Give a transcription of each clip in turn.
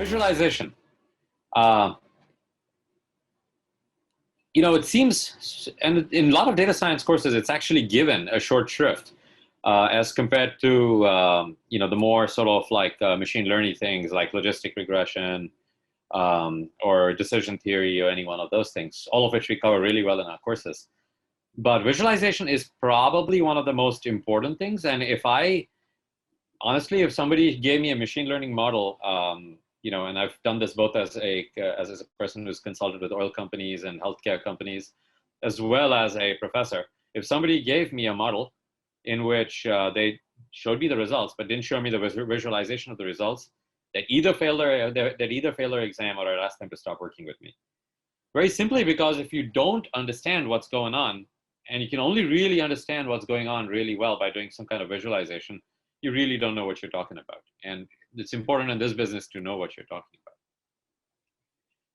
Visualization. It seems, and in a lot of data science courses, it's actually given a short shrift as compared to, the more sort of like machine learning things like logistic regression or decision theory or any one of those things, all of which we cover really well in our courses. But visualization is probably one of the most important things. And honestly, if somebody gave me a machine learning model, and I've done this both as a person who's consulted with oil companies and healthcare companies, as well as a professor. If somebody gave me a model in which they showed me the results, but didn't show me the visualization of the results, that either failed their exam or I'd ask them to stop working with me. Very simply because if you don't understand what's going on, and you can only really understand what's going on really well by doing some kind of visualization, you really don't know what you're talking about. And it's important in this business to know what you're talking about.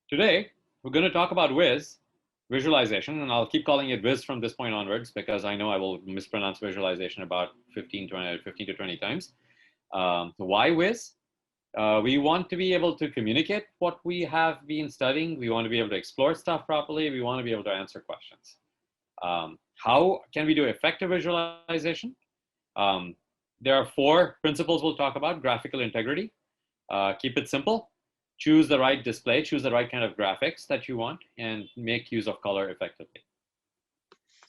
Today, we're going to talk about visualization, and I'll keep calling it Viz from this point onwards because I know I will mispronounce visualization about 15 to 20 times. Why Viz? We want to be able to communicate what we have been studying. We want to be able to explore stuff properly. We want to be able to answer questions. How can we do effective visualization? There are 4 principles we'll talk about. Graphical integrity, keep it simple, choose the right display, choose the right kind of graphics that you want, and make use of color effectively.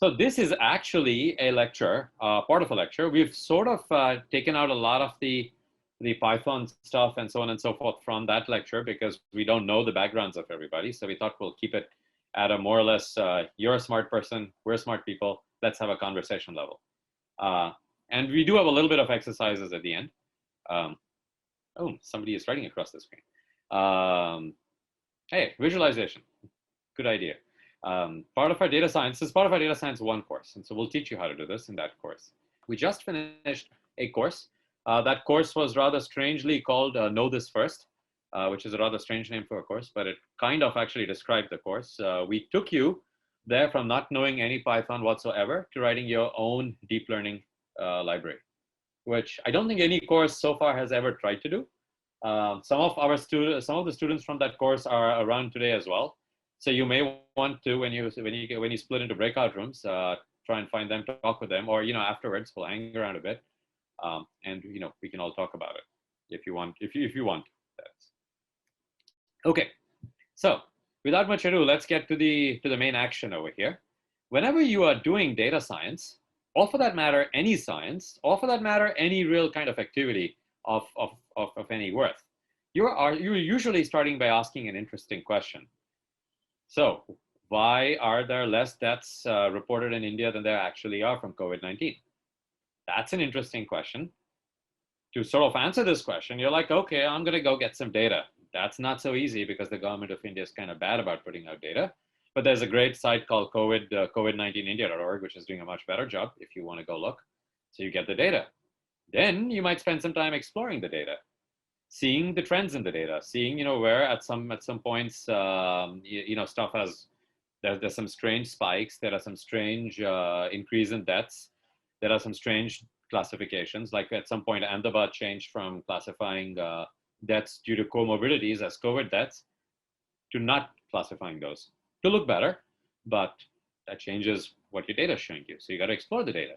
So this is actually a lecture, part of a lecture. We've sort of taken out a lot of the Python stuff and so on and so forth from that lecture because we don't know the backgrounds of everybody. So we thought we'll keep it at a more or less, you're a smart person, we're smart people, let's have a conversation level. And we do have a little bit of exercises at the end. Oh, somebody is writing across the screen. Hey, visualization, good idea. Part of our data science, this is part of our data science 1 course. And so we'll teach you how to do this in that course. We just finished a course. That course was rather strangely called Know This First, which is a rather strange name for a course, but it kind of actually described the course. We took you there from not knowing any Python whatsoever to writing your own deep learning library, which I don't think any course so far has ever tried to do. Some of the students from that course are around today as well. So you may want to, when you split into breakout rooms, try and find them, talk with them, or afterwards we'll hang around a bit, and we can all talk about it if you want. If you want that. Okay, so without much ado, let's get to the main action over here. Whenever you are doing data science, or for that matter, any science, or for that matter, any real kind of activity of any worth, you're usually starting by asking an interesting question. So why are there less deaths reported in India than there actually are from COVID-19? That's an interesting question. To sort of answer this question, you're like, okay, I'm going to go get some data. That's not so easy because the government of India is kind of bad about putting out data. But there's a great site called COVID19India.org, which is doing a much better job if you want to go look. So you get the data. Then you might spend some time exploring the data, seeing the trends in the data, seeing where at some points stuff there's some strange spikes, there are some strange increase in deaths, there are some strange classifications. Like at some point, Ahmedabad changed from classifying deaths due to comorbidities as COVID deaths to not classifying those, to look better, but that changes what your data is showing you. So you got to explore the data.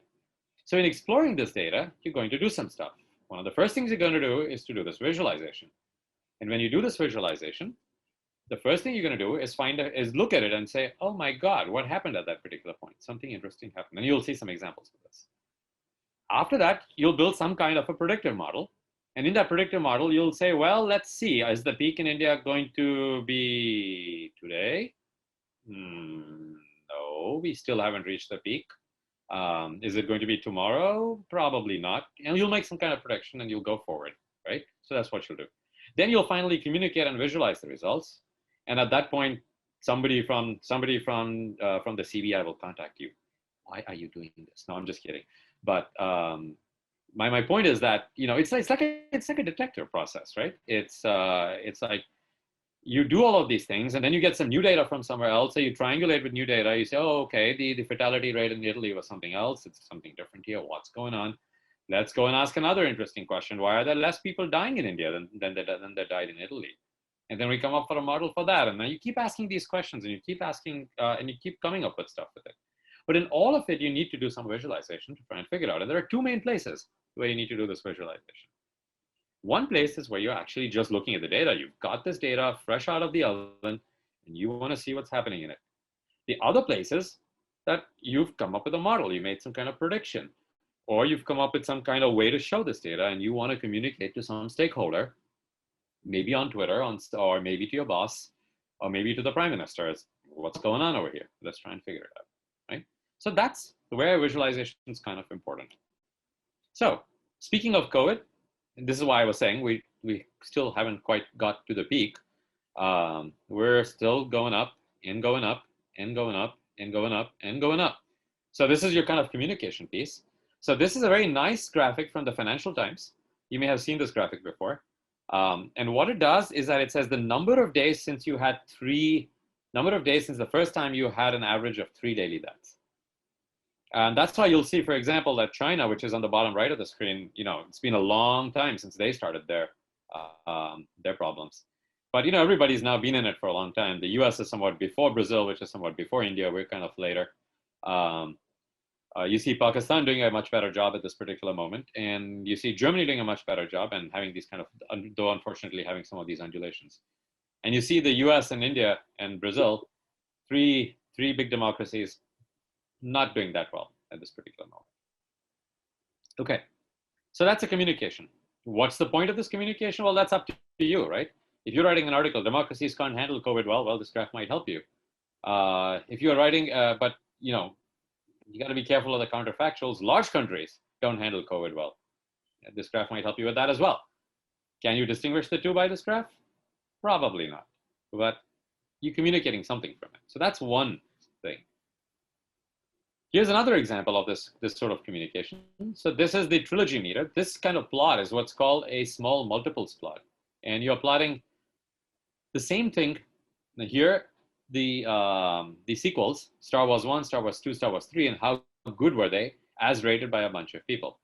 So in exploring this data, you're going to do some stuff. One of the first things you're going to do is to do this visualization. And when you do this visualization, the first thing you're going to do is look at it and say, oh my God, what happened at that particular point? Something interesting happened. And you'll see some examples of this. After that, you'll build some kind of a predictive model. And in that predictive model, you'll say, well, let's see, is the peak in India going to be today? No, we still haven't reached the peak. Is it going to be tomorrow? Probably not. And you'll make some kind of prediction and you'll go forward, right? So that's what you'll do. Then you'll finally communicate and visualize the results. And at that point, somebody from the CBI will contact you. Why are you doing this? No, I'm just kidding. But my point is that it's like a detective process, right? It's like you do all of these things and then you get some new data from somewhere else. So you triangulate with new data. You say, oh, okay, the fatality rate in Italy was something else. It's something different here. What's going on? Let's go and ask another interesting question. Why are there less people dying in India than there died in Italy? And then we come up with a model for that. And then you keep asking these questions and you keep asking and you keep coming up with stuff with it. But in all of it, you need to do some visualization to try and figure it out. And there are two main places where you need to do this visualization. One place is where you're actually just looking at the data. You've got this data fresh out of the oven and you want to see what's happening in it. The other place is that you've come up with a model. You made some kind of prediction, or you've come up with some kind of way to show this data and you want to communicate to some stakeholder, maybe on Twitter, or maybe to your boss, or maybe to the prime minister, as what's going on over here. Let's try and figure it out, right? So that's where visualization is kind of important. So speaking of COVID, and this is why I was saying we still haven't quite got to the peak. We're still going up and going up and going up and going up and going up. So this is your kind of communication piece. So this is a very nice graphic from the Financial Times. You may have seen this graphic before. And what it does is that it says the number of days since you had since the first time you had an average of 3 daily deaths. And that's why you'll see, for example, that China, which is on the bottom right of the screen, it's been a long time since they started their problems. But, everybody's now been in it for a long time. The US is somewhat before Brazil, which is somewhat before India. We're kind of later. You see Pakistan doing a much better job at this particular moment. And you see Germany doing a much better job and having these kind of, though unfortunately having some of these undulations. And you see the US and India and Brazil, three big democracies, not doing that well at this particular moment. Okay, so that's a communication. What's the point of this communication? Well, that's up to you, right? If you're writing an article, democracies can't handle COVID well, this graph might help you. If you're writing, but you got to be careful of the counterfactuals. Large countries don't handle COVID well. This graph might help you with that as well. Can you distinguish the two by this graph? Probably not, but you're communicating something from it. So that's one thing. Here's another example of this sort of communication. So this is the trilogy meter. This kind of plot is what's called a small multiples plot. And you're plotting the same thing. Now here, the sequels, Star Wars 1, Star Wars 2, Star Wars 3, and how good were they as rated by a bunch of people.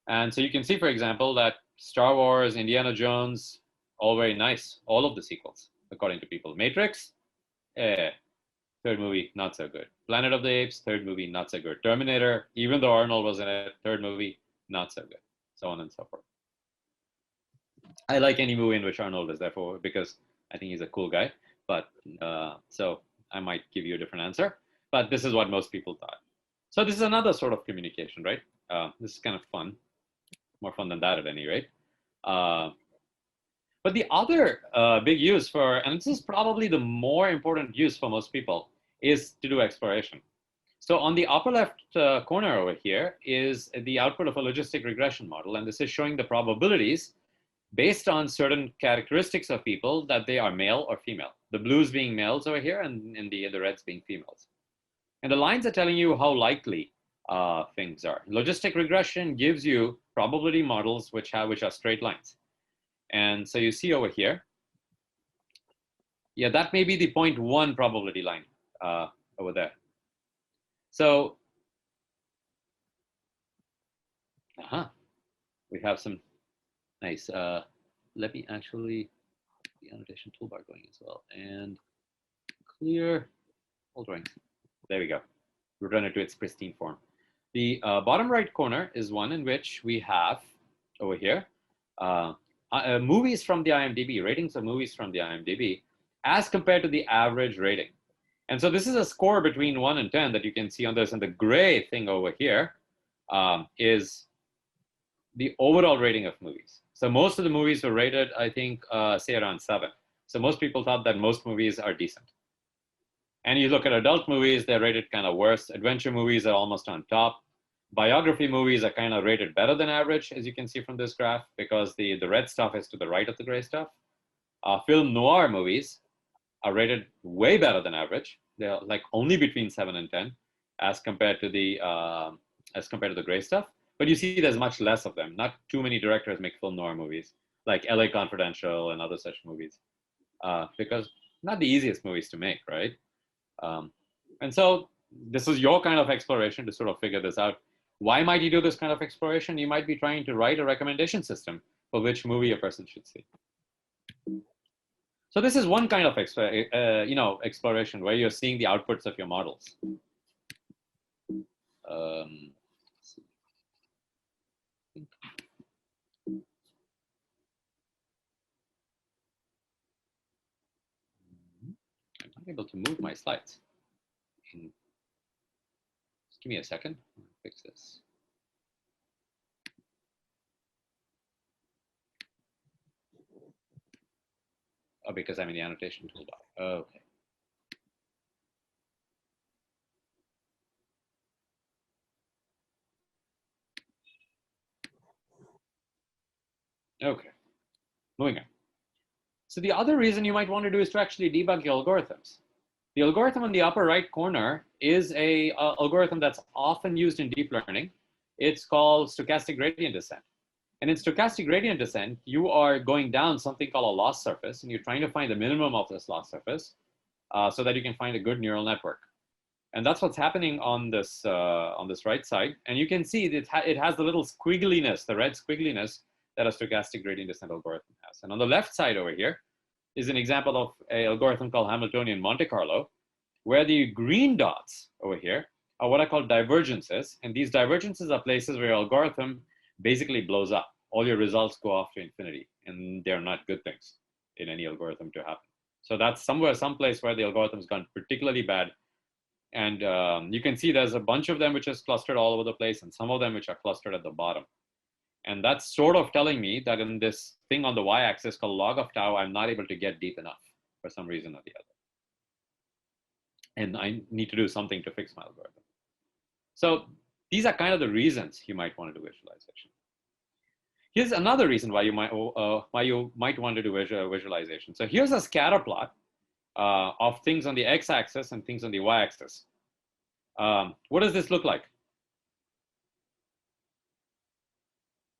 And so you can see, for example, that Star Wars, Indiana Jones, all very nice, all of the sequels, according to people. Matrix, third movie, not so good. Planet of the Apes, third movie, not so good. Terminator, even though Arnold was in it, third movie, not so good. So on and so forth. I like any movie in which Arnold is there for, because I think he's a cool guy. But so I might give you a different answer. But this is what most people thought. So this is another sort of communication, right? This is kind of fun. More fun than that at any rate. But the other big use for, and this is probably the more important use for most people, is to do exploration. So on the upper left corner over here is the output of a logistic regression model. And this is showing the probabilities based on certain characteristics of people that they are male or female. The blues being males over here and the reds being females. And the lines are telling you how likely things are. Logistic regression gives you probability models which are straight lines. And so you see over here, yeah, that may be the 0.1 probability line over there. So, we have some nice, let me actually get the annotation toolbar going as well. And clear all drawings. There we go. Return it to its pristine form. The bottom right corner is one in which we have over here, movies from the IMDb, ratings of movies from the IMDb, as compared to the average rating. And so this is a score between 1 and 10 that you can see on this. And the gray thing over here is the overall rating of movies. So most of the movies were rated, I think, say around 7. So most people thought that most movies are decent. And you look at adult movies, they're rated kind of worse. Adventure movies are almost on top. Biography movies are kind of rated better than average, as you can see from this graph, because the red stuff is to the right of the gray stuff. Film noir movies are rated way better than average. They're like only between 7 and 10, as compared to the gray stuff. But you see, there's much less of them. Not too many directors make film noir movies, like LA Confidential and other such movies, because not the easiest movies to make, right? And so this is your kind of exploration to sort of figure this out. Why might you do this kind of exploration? You might be trying to write a recommendation system for which movie a person should see. So this is one kind of exploration where you're seeing the outputs of your models. I'm not able to move my slides. Just give me a second. I'll fix this. Oh, because I'm in the annotation toolbar. Okay. Okay. Moving on. So the other reason you might want to do is to actually debug your algorithms. The algorithm in the upper right corner is a algorithm that's often used in deep learning. It's called stochastic gradient descent. And in stochastic gradient descent, you are going down something called a loss surface, and you're trying to find the minimum of this loss surface so that you can find a good neural network. And that's what's happening on this right side. And you can see that it has the little squiggliness, the red squiggliness that a stochastic gradient descent algorithm has. And on the left side over here is an example of an algorithm called Hamiltonian Monte Carlo, where the green dots over here are what I call divergences. And these divergences are places where your algorithm basically blows up. All your results go off to infinity, and they're not good things in any algorithm to happen. So that's someplace where the algorithm's gone particularly bad. And you can see there's a bunch of them which is clustered all over the place, and some of them which are clustered at the bottom. And that's sort of telling me that in this thing on the y-axis called log of tau, I'm not able to get deep enough for some reason or the other. And I need to do something to fix my algorithm. So these are kind of the reasons you might want to do visualization. Here's another reason why you might want to do visualization. So here's a scatter plot of things on the x-axis and things on the y-axis. What does this look like?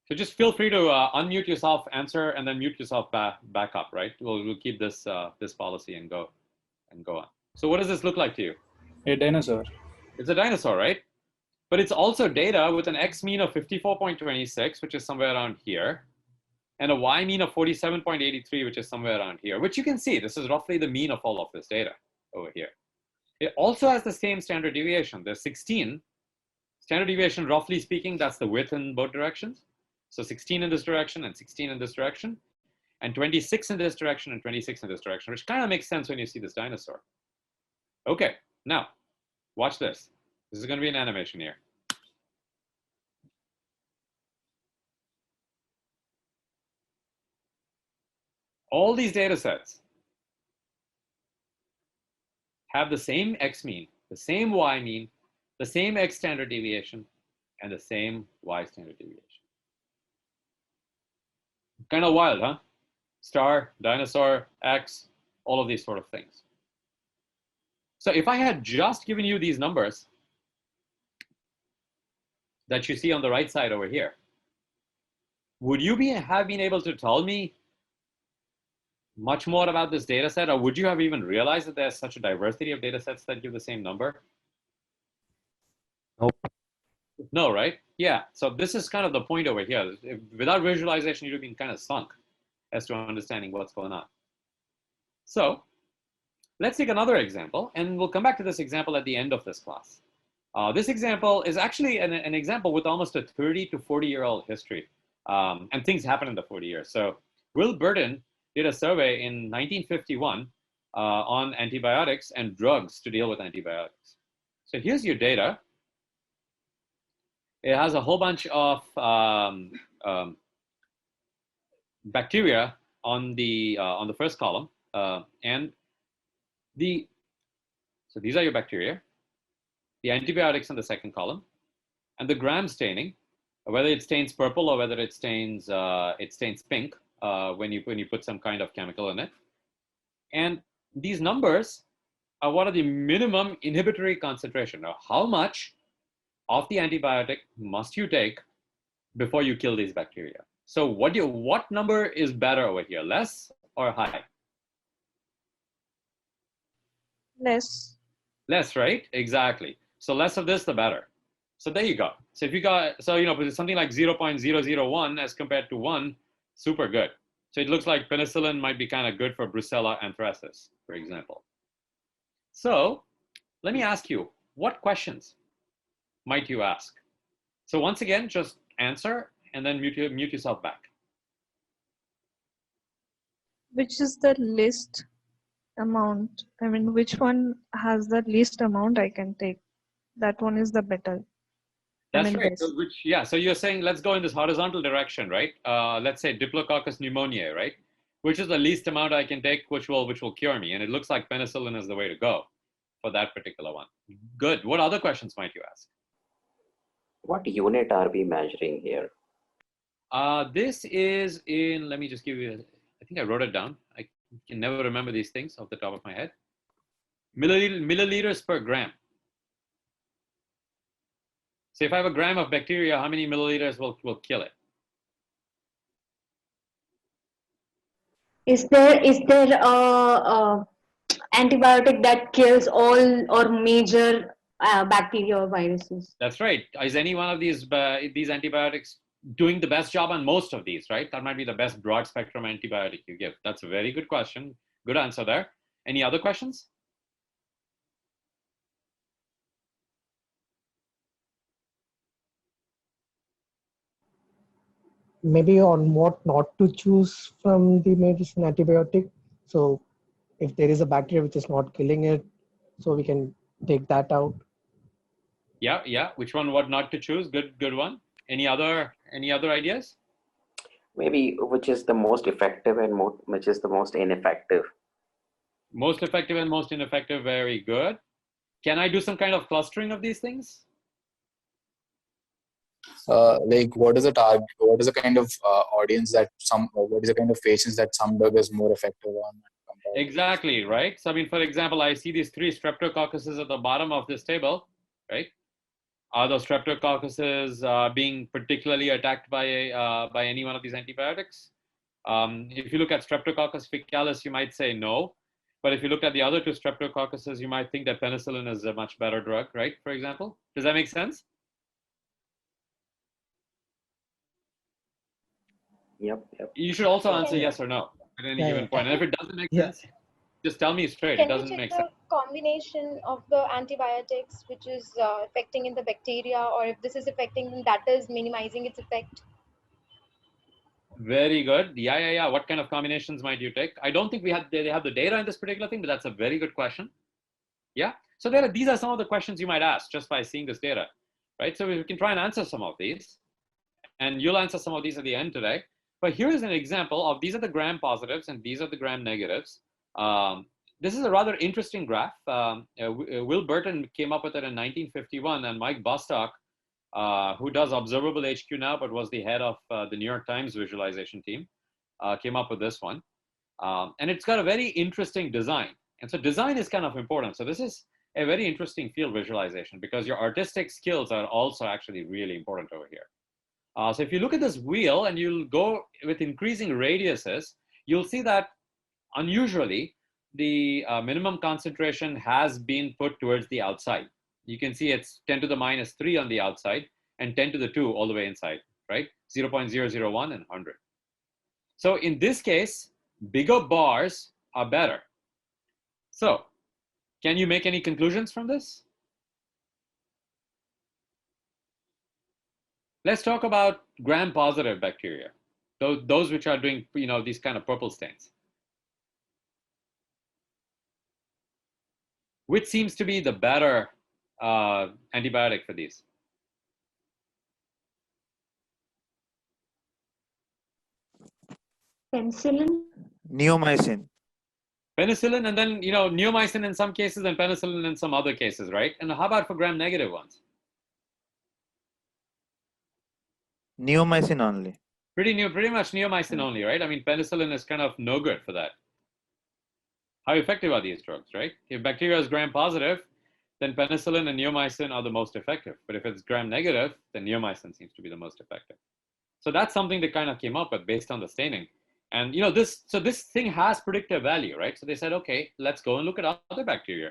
So just feel free to unmute yourself, answer, and then mute yourself back up, right? We'll keep this this policy and go on. So what does this look like to you? A dinosaur. It's a dinosaur, right? But it's also data with an x mean of 54.26, which is somewhere around here, and a y mean of 47.83, which is somewhere around here, which you can see, this is roughly the mean of all of this data over here. It also has the same standard deviation. There's 16. Standard deviation, roughly speaking, that's the width in both directions. So 16 in this direction and 16 in this direction, and 26 in this direction and 26 in this direction, which kind of makes sense when you see this dinosaur. Okay, now, watch this. This is going to be an animation here. All these data sets have the same x mean, the same y mean, the same x standard deviation, and the same y standard deviation. Kind of wild, huh? Star, dinosaur, X, all of these sort of things. So if I had just given you these numbers that you see on the right side over here, would you have been able to tell me much more about this data set, or would you have even realized that there's such a diversity of data sets that give the same number? Nope. No, right? Yeah, so this is kind of the point over here. Without visualization, you'd have been kind of sunk as to understanding what's going on. So let's take another example, and we'll come back to this example at the end of this class. This example is actually an example with almost a 30 to 40-year-old history, and things happen in the 40 years. So Will Burden did a survey in 1951 on antibiotics and drugs to deal with antibiotics. So here's your data. It has a whole bunch of bacteria on the first column, and so these are your bacteria, the antibiotics in the second column, and the gram staining, whether it stains purple or whether it stains pink when you put some kind of chemical in it. And these numbers are what are the minimum inhibitory concentration, or how much of the antibiotic must you take before you kill these bacteria. So what number is better over here, less or high? Less. Less, right? Exactly. So less of this, the better. So there you go. So if you got, so something like 0.001 as compared to 1, super good. So it looks like penicillin might be kind of good for Brucella anthracis, for example. So let me ask you, what questions might you ask? So once again, just answer and then mute yourself back. Which is the least amount? I mean, which one has the least amount I can take? That one is the better. That's right. Best. So you're saying let's go in this horizontal direction, right? Let's say Diplococcus pneumoniae, right? Which is the least amount I can take, which will cure me. And it looks like penicillin is the way to go for that particular one. Good. What other questions might you ask? What unit are we measuring here? This is in, let me just give you, I think I wrote it down. I can never remember these things off the top of my head. Milliliters per gram. So if I have a gram of bacteria, how many milliliters will kill it? Is there a antibiotic that kills all or major bacteria or viruses? That's right. Is any one of these antibiotics doing the best job on most of these, right? That might be the best broad spectrum antibiotic you give. That's a very good question. Good answer there. Any other questions? Maybe on what not to choose from the medicine antibiotic. So if there is a bacteria which is not killing it, so we can take that out. Yeah. Which one, what not to choose? Good one. Any other ideas? Maybe which is the most effective and which is the most ineffective. Most effective and most ineffective, very good. Can I do some kind of clustering of these things? Like what is the target? What is the kind of audience that what is the kind of patients that some drug is more effective on? Exactly, right? So I mean, for example, I see these 3 streptococcuses at the bottom of this table, right? Are those streptococcuses being particularly attacked by any one of these antibiotics? If you look at Streptococcus faecalis, you might say no. But if you look at the other 2 streptococcuses, you might think that penicillin is a much better drug, right? For example, does that make sense? Yep. You should also answer yes or no at any given point. And if it doesn't make sense, just tell me straight. It doesn't make sense. Combination of the antibiotics which is affecting in the bacteria, or if this is affecting, that is minimizing its effect? Very good. Yeah. What kind of combinations might you take? I don't think they have the data in this particular thing, but that's a very good question. Yeah. So these are some of the questions you might ask just by seeing this data, right? So we can try and answer some of these, and you'll answer some of these at the end today. But here is an example of, these are the gram positives and these are the gram negatives. This is a rather interesting graph. Will Burton came up with it in 1951, and Mike Bostock, who does Observable HQ now, but was the head of the New York Times visualization team, came up with this one. And it's got a very interesting design. And so design is kind of important. So this is a very interesting field, visualization, because your artistic skills are also actually really important over here. So if you look at this wheel and you'll go with increasing radiuses, you'll see that unusually the minimum concentration has been put towards the outside. You can see it's 10 to the minus 3 on the outside and 10 to the 2 all the way inside, right? 0.001 and 100. So in this case, bigger bars are better. So can you make any conclusions from this? Let's talk about gram-positive bacteria, those which are doing, these kind of purple stains. Which seems to be the better antibiotic for these? Penicillin? Neomycin. Penicillin, and then, neomycin in some cases and penicillin in some other cases, right? And how about for gram-negative ones? Neomycin only. Pretty much neomycin only, right? I mean, penicillin is kind of no good for that. How effective are these drugs, right? If bacteria is gram-positive, then penicillin and neomycin are the most effective. But if it's gram-negative, then neomycin seems to be the most effective. So that's something they kind of came up with based on the staining. And this thing has predictive value, right? So they said, okay, let's go and look at other bacteria,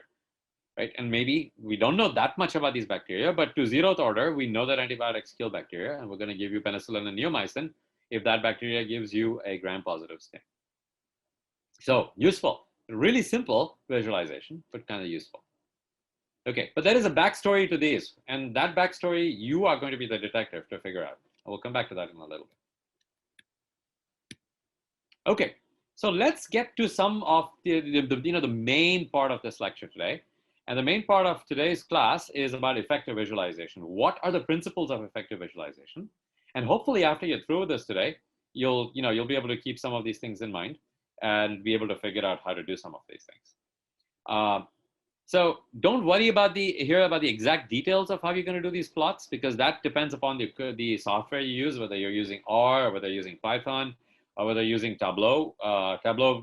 right? And maybe we don't know that much about these bacteria, but to 0th order, we know that antibiotics kill bacteria, and we're going to give you penicillin and neomycin if that bacteria gives you a gram-positive stain. So useful, really simple visualization, but kind of useful. Okay, but there is a backstory to these, and that backstory you are going to be the detective to figure out. I will come back to that in a little bit. Okay, so let's get to some of the main part of this lecture today. And the main part of today's class is about effective visualization. What are the principles of effective visualization? And hopefully after you're through with this today, you'll be able to keep some of these things in mind and be able to figure out how to do some of these things. So don't worry about the exact details of how you're going to do these plots, because that depends upon the software you use, whether you're using R or whether you're using Python or whether you're using Tableau. Tableau,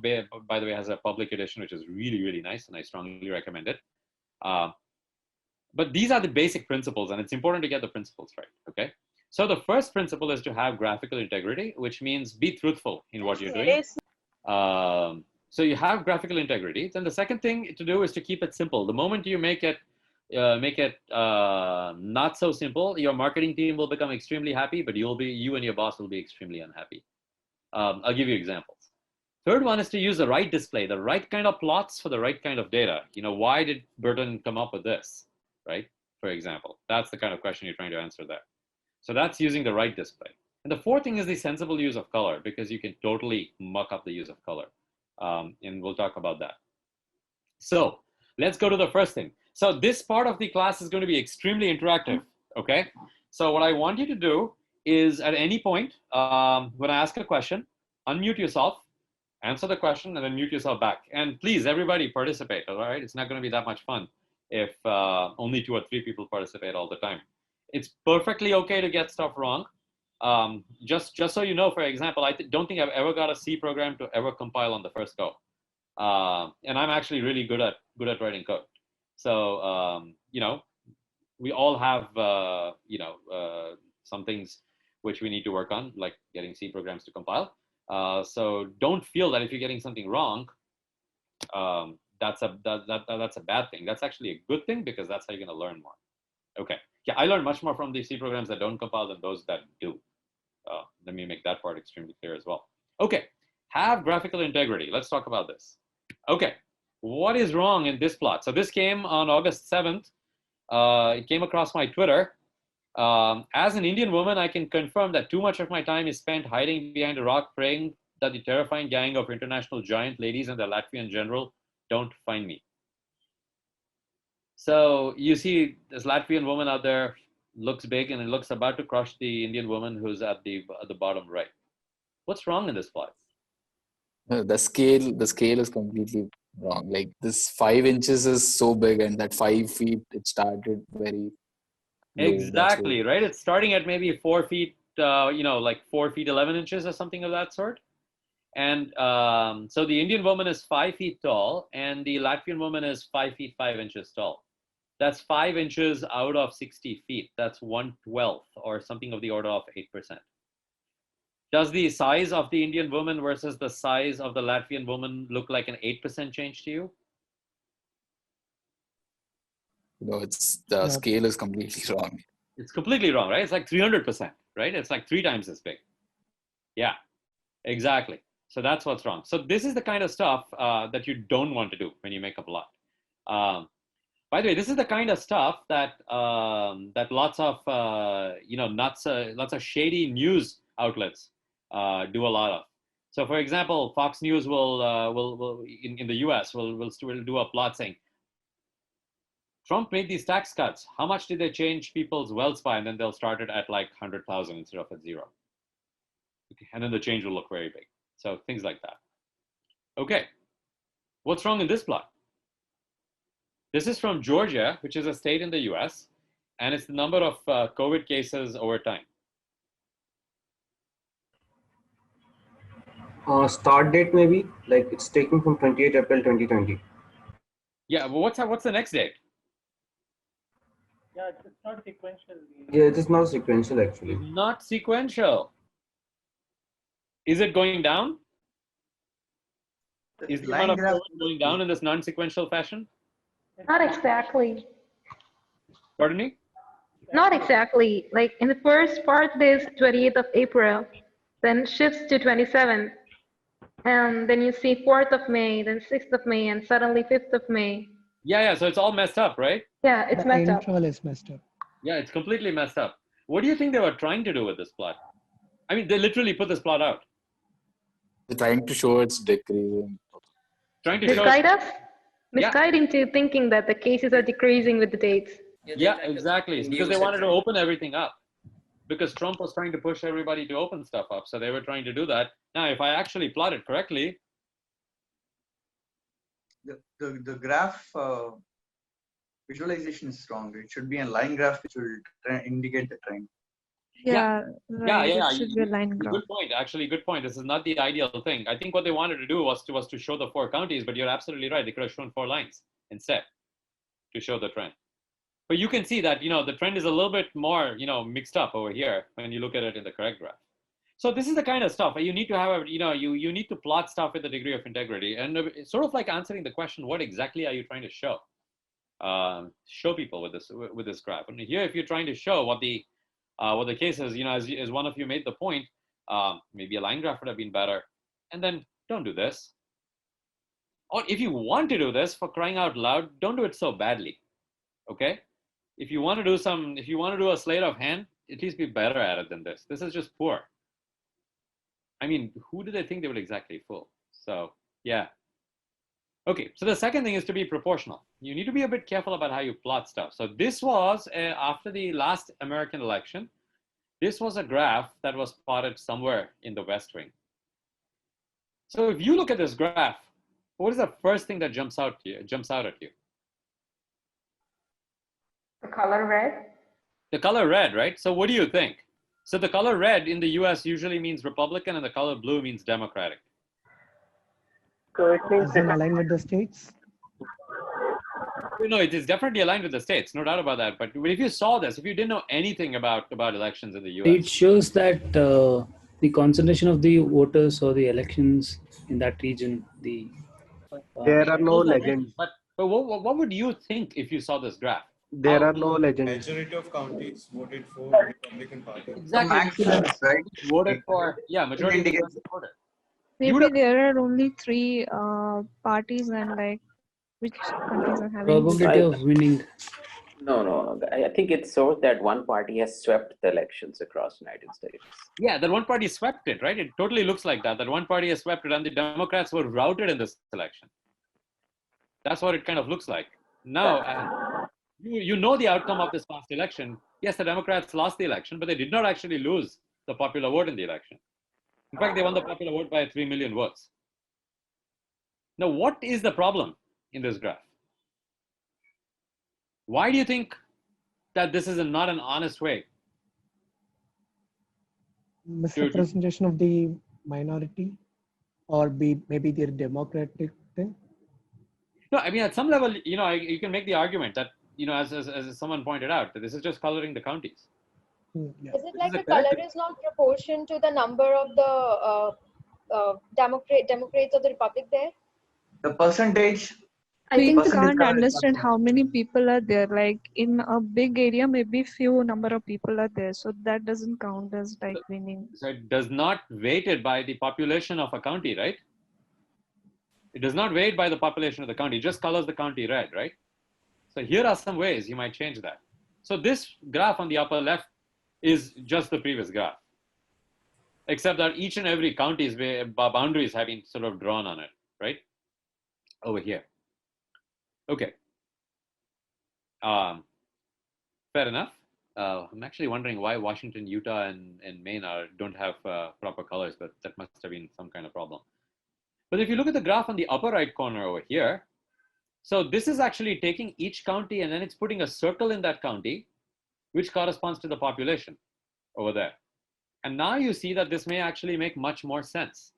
by the way, has a public edition, which is really, really nice, and I strongly recommend it. But these are the basic principles, and it's important to get the principles right, okay? So the first principle is to have graphical integrity, which means be truthful in what you're doing. So you have graphical integrity. Then the second thing to do is to keep it simple. The moment you make it not so simple, your marketing team will become extremely happy, but you and your boss will be extremely unhappy. I'll give you examples. Third one is to use the right display, the right kind of plots for the right kind of data. Why did Burton come up with this, right? For example, that's the kind of question you're trying to answer there. So that's using the right display. And the fourth thing is the sensible use of color, because you can totally muck up the use of color. And we'll talk about that. So let's go to the first thing. So this part of the class is going to be extremely interactive, okay? So what I want you to do is at any point, when I ask a question, unmute yourself, answer the question, and then mute yourself back. And please, everybody participate, all right? It's not going to be that much fun if only 2 or 3 people participate all the time. It's perfectly okay to get stuff wrong. Just so you know, for example, I don't think I've ever got a C program to ever compile on the first go. And I'm actually really good at writing code. So, we all have, some things which we need to work on, like getting C programs to compile. So don't feel that if you're getting something wrong, that's a bad thing. That's actually a good thing, because that's how you're going to learn more. Okay. Yeah, I learn much more from the C programs that don't compile than those that do. Let me make that part extremely clear as well. Okay, have graphical integrity. Let's talk about this. Okay, what is wrong in this plot? So this came on August 7th. It came across my Twitter. As an Indian woman, I can confirm that too much of my time is spent hiding behind a rock, praying that the terrifying gang of international giant ladies and the Latvian general don't find me. So you see this Latvian woman out there, looks big, and it looks about to crush the Indian woman who's at the bottom right. What's wrong in this plot? The scale is completely wrong. Like this 5 inches is so big, and that 5 feet, it started very low. Exactly, right? It's starting at maybe 4 feet, like 4 feet 11 inches or something of that sort. And so the Indian woman is 5 feet tall, and the Latvian woman is 5 feet 5 inches tall. That's 5 inches out of 60 feet. That's 1/12 or something of the order of 8%. Does the size of the Indian woman versus the size of the Latvian woman look like an 8% change to you? It's the scale is completely wrong. It's completely wrong, right? It's like 300%, right? It's like 3 times as big. Yeah, exactly. So that's what's wrong. So this is the kind of stuff that you don't want to do when you make a plot. By the way, this is the kind of stuff that that lots of lots of shady news outlets do a lot of. So, for example, Fox News will in the U.S. will do a plot saying Trump made these tax cuts. How much did they change people's wealth by? And then they'll start it at like 100,000 instead of at 0. Okay. And then the change will look very big. So things like that. Okay, what's wrong in this plot? This is from Georgia, which is a state in the US, and it's the number of COVID cases over time. Start date maybe, like it's taken from 28 April 2020. Yeah, well, what's the next date? Yeah, it's not sequential. Yeah, it is not sequential actually. It's not sequential. Is it going down? Is the amount of COVID going down in this non-sequential fashion? Not exactly. Pardon me? Not exactly. Like in the first part, there's 28th of April. then shifts to 27th, and then you see 4th of May, then 6th of May, and suddenly 5th of May. Yeah, so it's all messed up, right? Yeah, it's The messed up. interval is messed up. Yeah, it's completely messed up. What do you think they were trying to do with this plot? I mean, they literally put this plot out. They're trying to show it's decreasing. Trying to show. Misguide us? Yeah. Misguide into thinking that the cases are decreasing with the dates. Yeah, exactly. It's because they wanted to open everything up. Because Trump was trying to push everybody to open stuff up. So they were trying to do that. Now, if I actually plot it correctly, the graph visualization is wrong. It should be a line graph which will indicate the trend. Yeah, right. yeah. It should be a line graph. Good point. Actually, good point. This is not the ideal thing. I think what they wanted to do was to show the 4 counties, but you're absolutely right. They could have shown 4 lines instead to show the trend. But you can see that, the trend is a little bit more, mixed up over here when you look at it in the correct graph. So this is the kind of stuff you need to have, you need to plot stuff with a degree of integrity, and it's sort of like answering the question, what exactly are you trying to show? Show people with this graph. And here, if you're trying to show what the case is, as one of you made the point, maybe a line graph would have been better. And then don't do this. Or if you want to do this, for crying out loud, don't do it so badly. Okay? If you want to do a sleight of hand, at least be better at it than this. This is just poor. I mean, who do they think they would exactly fool? So, yeah. Okay, so the second thing is to be proportional. You need to be a bit careful about how you plot stuff. So this was, after the last American election, this was a graph that was plotted somewhere in the West Wing. So if you look at this graph, what is the first thing that jumps out at you? The color red? The color red, right? So what do you think? So the color red in the US usually means Republican, and the color blue means Democratic. So it means Is it aligned with the states? No, it is definitely aligned with the states, no doubt about that. But if you saw this, if you didn't know anything about elections in the US, it shows that the concentration of the voters or the elections in that region, There are no legends. But what would you think if you saw this graph? There are no legends. Majority of counties voted for Republican Party. Exactly. Maximums, right? Voted for, majority of the US voted. Maybe there are only 3 parties, and like which countries are having probability of winning. No. I think it shows that one party has swept the elections across the United States. Yeah, that one party swept it, right? It totally looks like that. That one party has swept it, and the Democrats were routed in this election. That's what it kind of looks like. Now, you know the outcome of this past election. Yes, the Democrats lost the election, but they did not actually lose the popular vote in the election. In fact, they won the popular vote by 3 million votes. Now, what is the problem in this graph? Why do you think that this is not an honest way? Misrepresentation of the minority, or maybe their democratic thing? No, I mean, at some level, you can make the argument that, as someone pointed out, that this is just coloring the counties. Yeah. Is it like the color is not proportion to the number of the Democrats of the Republic there? The percentage. We percentage can't color is understand not how many people are there. Like in a big area, maybe few number of people are there, so that doesn't count as like winning. So it does not weighted by the population of a county, right? It does not weight by the population of the county. It just colors the county red, right? So here are some ways you might change that. So this graph on the upper left is just the previous graph, except that each and every county's boundaries have been sort of drawn on it, right? Over here. Okay. Fair enough. I'm actually wondering why Washington, Utah, and Maine don't have proper colors, but that must have been some kind of problem. But if you look at the graph on the upper right corner over here, so this is actually taking each county and then it's putting a circle in that county, which corresponds to the population over there. And now you see that this may actually make much more sense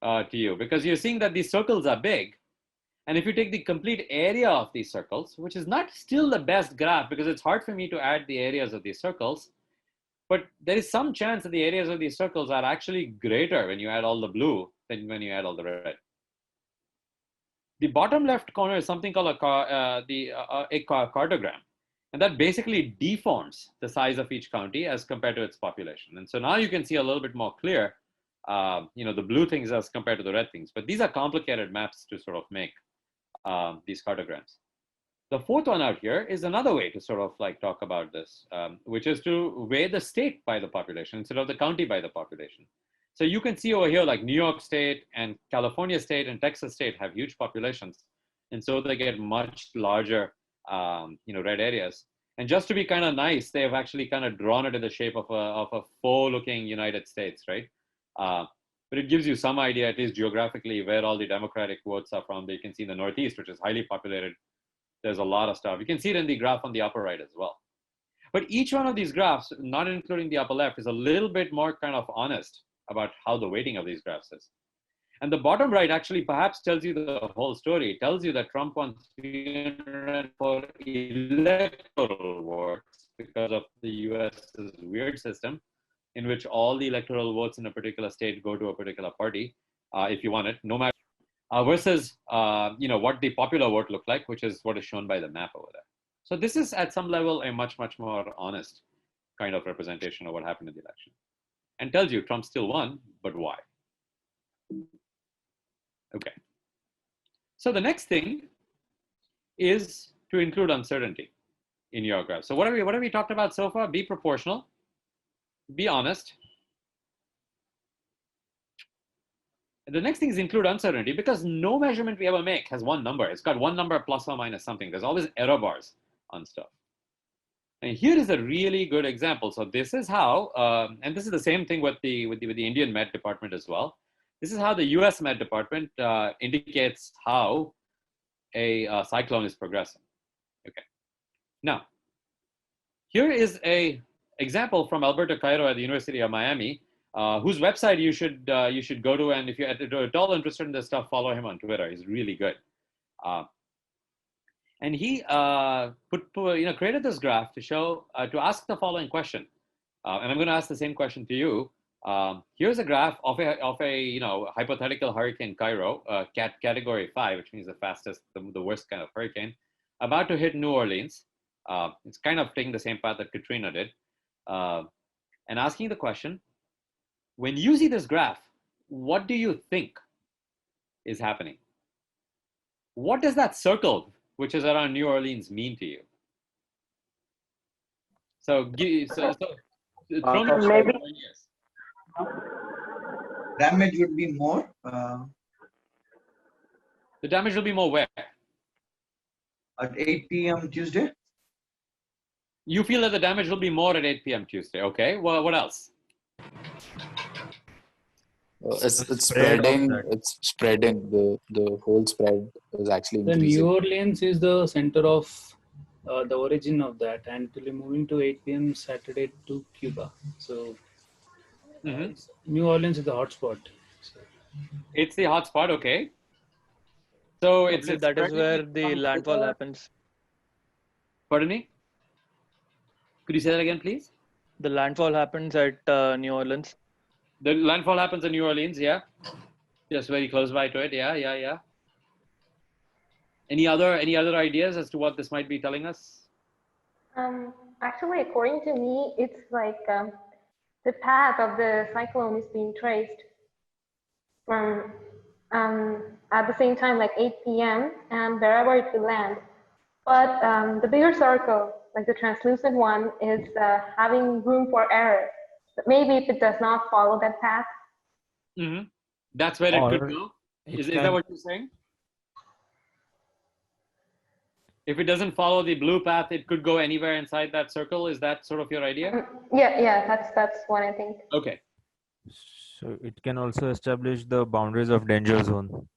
to you, because you're seeing that these circles are big. And if you take the complete area of these circles, which is not still the best graph because it's hard for me to add the areas of these circles, but there is some chance that the areas of these circles are actually greater when you add all the blue than when you add all the red. The bottom left corner is something called a cartogram. And that basically deforms the size of each county as compared to its population. And so now you can see a little bit more clear, the blue things as compared to the red things. But these are complicated maps to sort of make these cartograms. The fourth one out here is another way to sort of like talk about this, which is to weigh the state by the population instead of the county by the population. So you can see over here, like New York State and California State and Texas State have huge populations. And so they get much larger, red areas. And just to be kind of nice, they've actually kind of drawn it in the shape of a faux-looking United States, right? But it gives you some idea, at least geographically, where all the Democratic votes are from. You can see in the Northeast, which is highly populated. There's a lot of stuff. You can see it in the graph on the upper right as well. But each one of these graphs, not including the upper left, is a little bit more kind of honest about how the weighting of these graphs is. And the bottom right actually perhaps tells you the whole story. It tells you that Trump won 304 electoral votes because of the US's weird system in which all the electoral votes in a particular state go to a particular party, if you want it, no matter versus what the popular vote looked like, which is what is shown by the map over there. So this is at some level a much more honest kind of representation of what happened in the election, and tells you Trump still won, but why? Okay. So the next thing is to include uncertainty in your graph. So what have we talked about so far? Be proportional, be honest. The next thing is include uncertainty, because no measurement we ever make has one number. It's got one number plus or minus something. There's always error bars on stuff. And here is a really good example. So this is how, and this is the same thing with the Indian Met Department as well. This is how the US Met Department indicates how a cyclone is progressing. Okay. Now, here is a example from Alberto Cairo at the University of Miami, whose website you should go to, and if you're at all interested in this stuff, follow him on Twitter. He's really good. And he created this graph to show to ask the following question, and I'm going to ask the same question to you. Here's a graph of a hypothetical hurricane Cairo, category 5, which means the fastest, the worst kind of hurricane, about to hit New Orleans. It's kind of taking the same path that Katrina did, and asking the question: when you see this graph, what do you think is happening? What does that circle, which is around New Orleans, mean to you? So throw me maybe ideas. Damage would be more. The damage will be more where? At 8 p.m. Tuesday. You feel that the damage will be more at 8 p.m. Tuesday. Okay. Well, what else? It's spreading. It's spreading. The whole spread is actually The increasing. New Orleans is the center of the origin of that, and it will be moving to 8 p.m. Saturday to Cuba. So New Orleans is the hotspot. So. It's the hotspot. Okay. So it's that is where the landfall happens. Pardon me? Could you say that again, please? The landfall happens at New Orleans. The landfall happens in New Orleans, yeah. Just very close by to it, yeah. Any other ideas as to what this might be telling us? Actually, according to me, it's like the path of the cyclone is being traced from at the same time, like 8 p.m. and wherever it will land. But the bigger circle, like the translucent one, is having room for error. But maybe if it does not follow that path. That's where it could go? Is that what you're saying? If it doesn't follow the blue path, it could go anywhere inside that circle. Is that sort of your idea? Yeah, that's what I think. Okay. So it can also establish the boundaries of danger zone.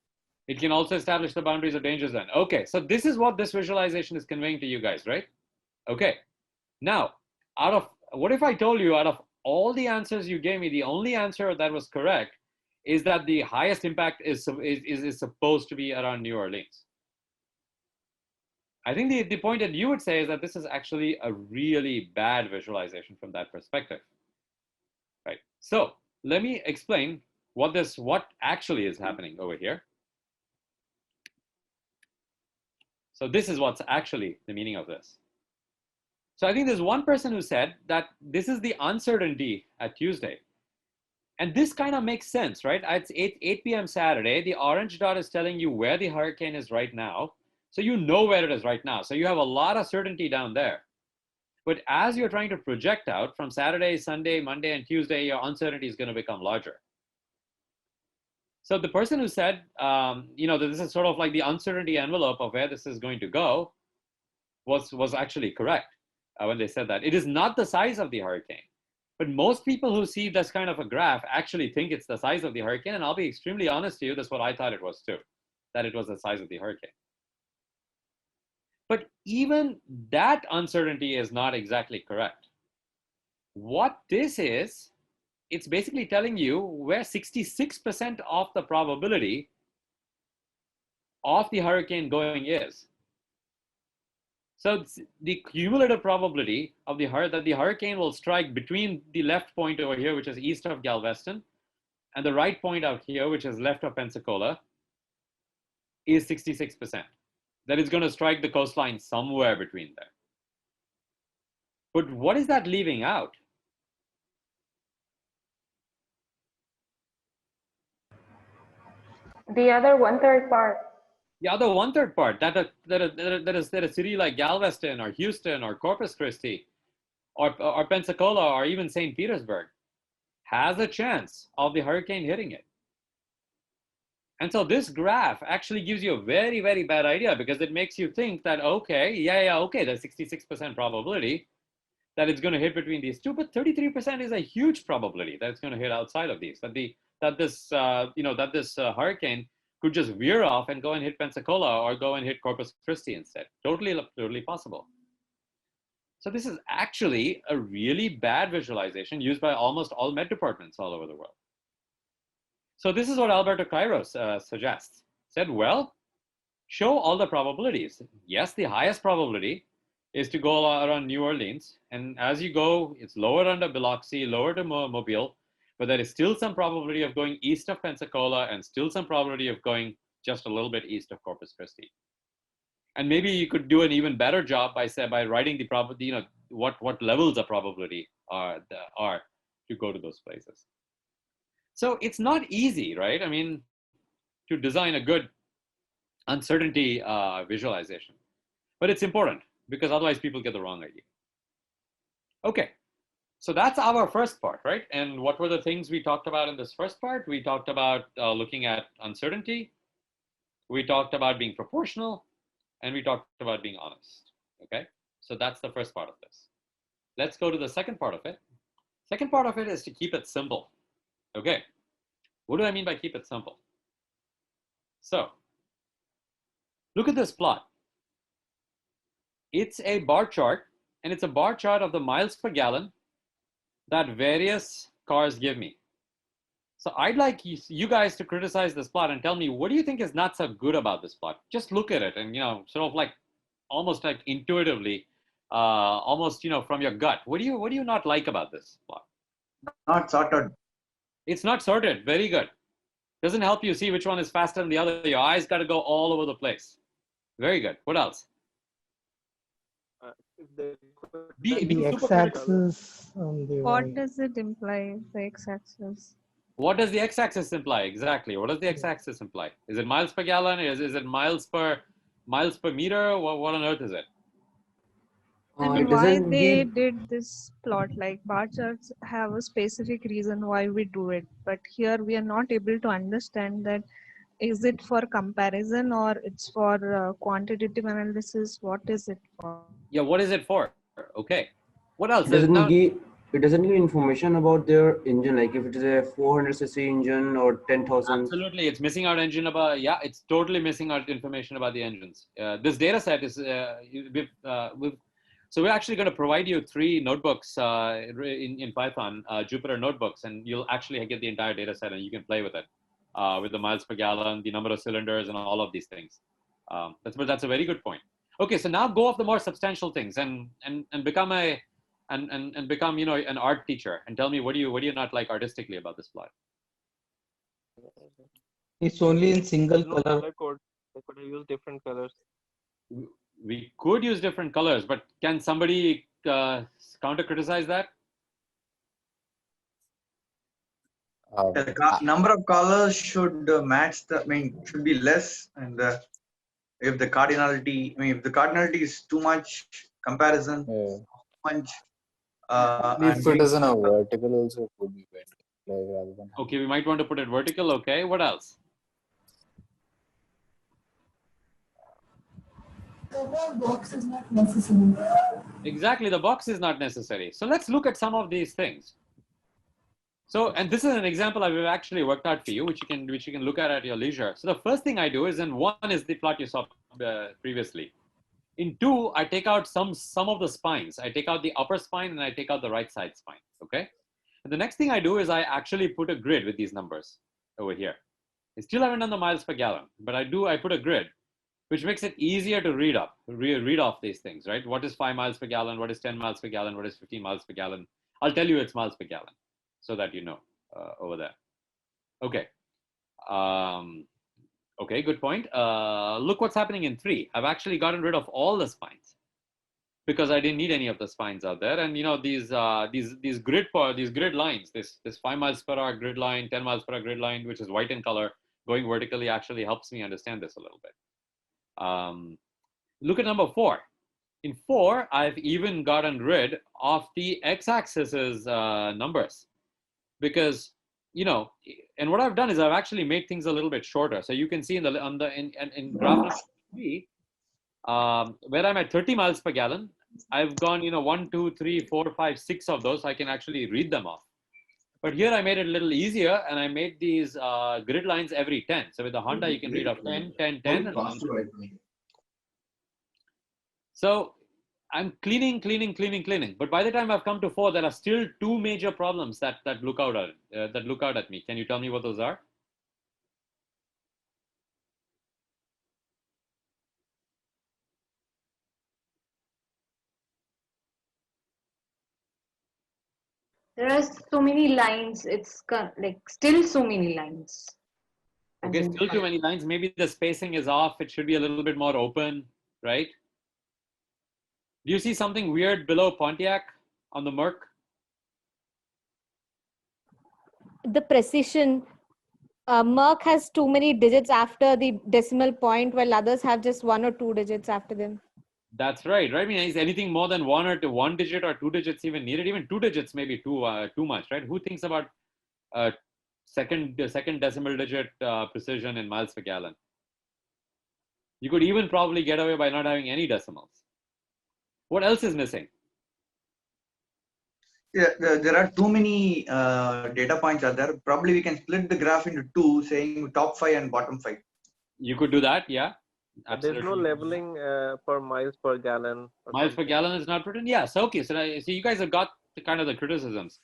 It can also establish the boundaries of danger zone. Okay, so this is what this visualization is conveying to you guys, right? Okay. Now, what if I told you out of all the answers you gave me, the only answer that was correct is that the highest impact is supposed to be around New Orleans? I think the point that you would say is that this is actually a really bad visualization from that perspective, right? So let me explain what actually is happening over here. So this is what's actually the meaning of this. So I think there's one person who said that this is the uncertainty at Tuesday. And this kind of makes sense, right? It's 8 p.m. Saturday. The orange dot is telling you where the hurricane is right now. So you know where it is right now. So you have a lot of certainty down there. But as you're trying to project out from Saturday, Sunday, Monday, and Tuesday, your uncertainty is going to become larger. So the person who said, that this is sort of like the uncertainty envelope of where this is going to go was actually correct when they said that. It is not the size of the hurricane. But most people who see this kind of a graph actually think it's the size of the hurricane. And I'll be extremely honest to you, that's what I thought it was too, that it was the size of the hurricane. But even that uncertainty is not exactly correct. What this is, it's basically telling you where 66% of the probability of the hurricane going is. So the cumulative probability of that the hurricane will strike between the left point over here, which is east of Galveston, and the right point out here, which is left of Pensacola, is 66%. That it's going to strike the coastline somewhere between there. But what is that leaving out? The other 1/3 part. The other 1/3 part, that a city like Galveston or Houston or Corpus Christi or Pensacola or even St. Petersburg has a chance of the hurricane hitting it. And so this graph actually gives you a very, very bad idea because it makes you think that, okay, there's 66% probability that it's going to hit between these two, but 33% is a huge probability that it's going to hit outside of these, that this hurricane could just veer off and go and hit Pensacola or go and hit Corpus Christi instead. Totally possible. So this is actually a really bad visualization used by almost all med departments all over the world. So this is what Alberto Cairo suggests. Said, well, show all the probabilities. Yes, the highest probability is to go around New Orleans. And as you go, it's lower under Biloxi, lower to Mobile, but there is still some probability of going east of Pensacola and still some probability of going just a little bit east of Corpus Christi. And maybe you could do an even better job by writing the probability, what levels of probability are to go to those places. So it's not easy, right? I mean, to design a good uncertainty visualization, but it's important because otherwise people get the wrong idea. Okay, so that's our first part, right? And what were the things we talked about in this first part? We talked about looking at uncertainty. We talked about being proportional, and we talked about being honest. Okay, so that's the first part of this. Let's go to the second part of it. Second part of it is to keep it simple. Okay, what do I mean by keep it simple? So look at this plot. It's a bar chart, and it's a bar chart of the miles per gallon that various cars give me. So I'd like you guys to criticize this plot and tell me, what do you think is not so good about this plot? Just look at it and, sort of like almost like intuitively, almost, from your gut. What do you not like about this plot? Not sorted. It's not sorted. Very good. Doesn't help you see which one is faster than the other. Your eyes got to go all over the place. Very good. What else? The x-axis on the What right. does it imply, the x-axis? What does the x-axis imply? Exactly. What does the x-axis imply? Is it miles per gallon? Is it miles per meter? What on earth is it? And why they did this plot, like bar charts have a specific reason why we do it, but here we are not able to understand that. Is it for comparison or it's for quantitative analysis? What is it for? Yeah, what is it for? Okay. What else? It doesn't give information about their engine, like if it is a 400cc engine or 10,000. Absolutely, it's missing out engine about, it's totally missing out information about the engines. This data set is, so we're actually going to provide you 3 notebooks in Python, Jupyter notebooks, and you'll actually get the entire data set and you can play with it, with the miles per gallon, the number of cylinders, and all of these things. That's a very good point. Okay, so now go off the more substantial things and become become an art teacher and tell me what do you not like artistically about this plot? It's only in single color. Color code. They could have used different colors. We could use different colors, but can somebody counter criticize that? The number of colors should match the, I mean, should be less, and if the cardinality, I mean, if the cardinality is too much comparison, too much, If and it giving is in a vertical also, it would be better. Like rather than Okay, we might want to put it vertical. Okay, what else? The box is not necessary. Exactly, the box is not necessary. So let's look at some of these things. So, and this is an example I've actually worked out for you, which you can look at your leisure. So the first thing I do is, in one is the plot you saw previously. In two, I take out some of the spines. I take out the upper spine and I take out the right side spine. Okay. And the next thing I do is I actually put a grid with these numbers over here. I still haven't done the miles per gallon, but I put a grid, which makes it easier to read off these things, right? What is 5 miles per gallon? What is 10 miles per gallon? What is 15 miles per gallon? I'll tell you it's miles per gallon so that you know over there. Okay. Okay, good point. Look what's happening in 3. I've actually gotten rid of all the spines because I didn't need any of the spines out there. And you know, these grid lines, this 5 miles per hour grid line, 10 miles per hour grid line, which is white in color, going vertically actually helps me understand this a little bit. Look at number 4. In 4, I've even gotten rid of the x-axis numbers because, you know, and what I've done is I've actually made things a little bit shorter. So you can see in graph number 3, where I'm at 30 miles per gallon, I've gone, 1, 2, 3, 4, 5, 6 of those. I can actually read them off. But here I made it a little easier, and I made these grid lines every 10. So with the Honda, you can read off 10, 10, 10. And 1. So I'm cleaning. But by the time I've come to 4, there are still 2 major problems that look out at me. Can you tell me what those are? There are so many lines. It's like still so many lines. Okay, still too many lines. Maybe the spacing is off. It should be a little bit more open, right? Do you see something weird below Pontiac on the Merc? The precision. Merck has too many digits after the decimal point, while others have just 1 or 2 digits after them. That's right. I mean, is anything more than 1 digit or 2 digits even needed? Even 2 digits may be too much, right? Who thinks about second decimal digit precision in miles per gallon? You could even probably get away by not having any decimals. What else is missing? Yeah, there are too many data points out there. Probably we can split the graph into 2, saying top 5 and bottom 5. You could do that, yeah. Absolutely. There's no labeling per miles per gallon. Miles per gallon is not written. Yeah. So okay. So you guys have got the criticisms.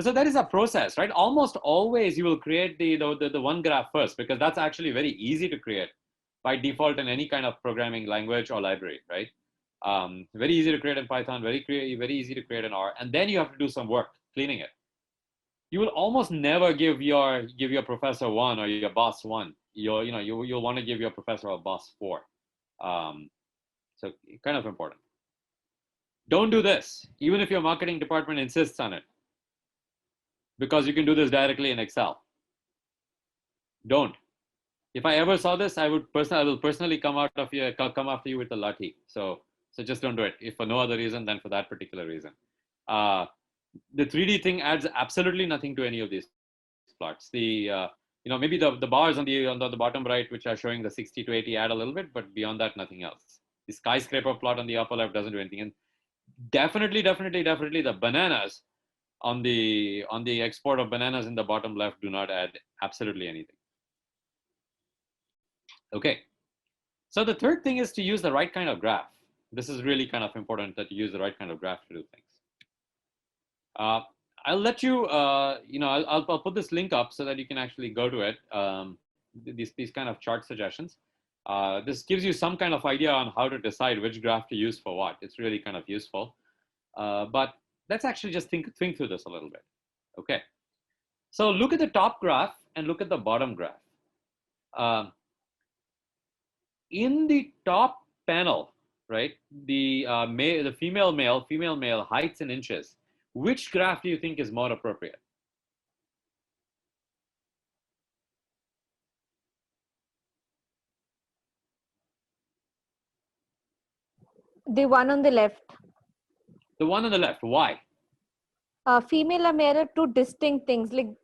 So that is a process, right? Almost always you will create the one graph first because that's actually very easy to create by default in any kind of programming language or library, right? Very easy to create in Python, very easy to create in R, and then you have to do some work cleaning it. You will almost never give your professor 1 or your boss 1. You'll want to give your professor or boss 4. So kind of important. Don't do this, even if your marketing department insists on it, because you can do this directly in Excel. Don't. If I ever saw this, I will personally come after you with a lathi. So just don't do it. If for no other reason than for that particular reason. The 3D thing adds absolutely nothing to any of these plots. Maybe the bars on the bottom right, which are showing the 60 to 80, add a little bit, but beyond that, nothing else. The skyscraper plot on the upper left doesn't do anything. And definitely the bananas on the export of bananas in the bottom left do not add absolutely anything. Okay. So the third thing is to use the right kind of graph. This is really kind of important that you use the right kind of graph to do things. I'll let you, I'll put this link up so that you can actually go to it. These kind of chart suggestions. This gives you some kind of idea on how to decide which graph to use for what. It's really kind of useful. But let's actually just think through this a little bit. Okay. So look at the top graph and look at the bottom graph. In the top panel, right? The female male heights in inches. Which graph do you think is more appropriate? The one on the left. The one on the left. Why? Female and male are two distinct things. Like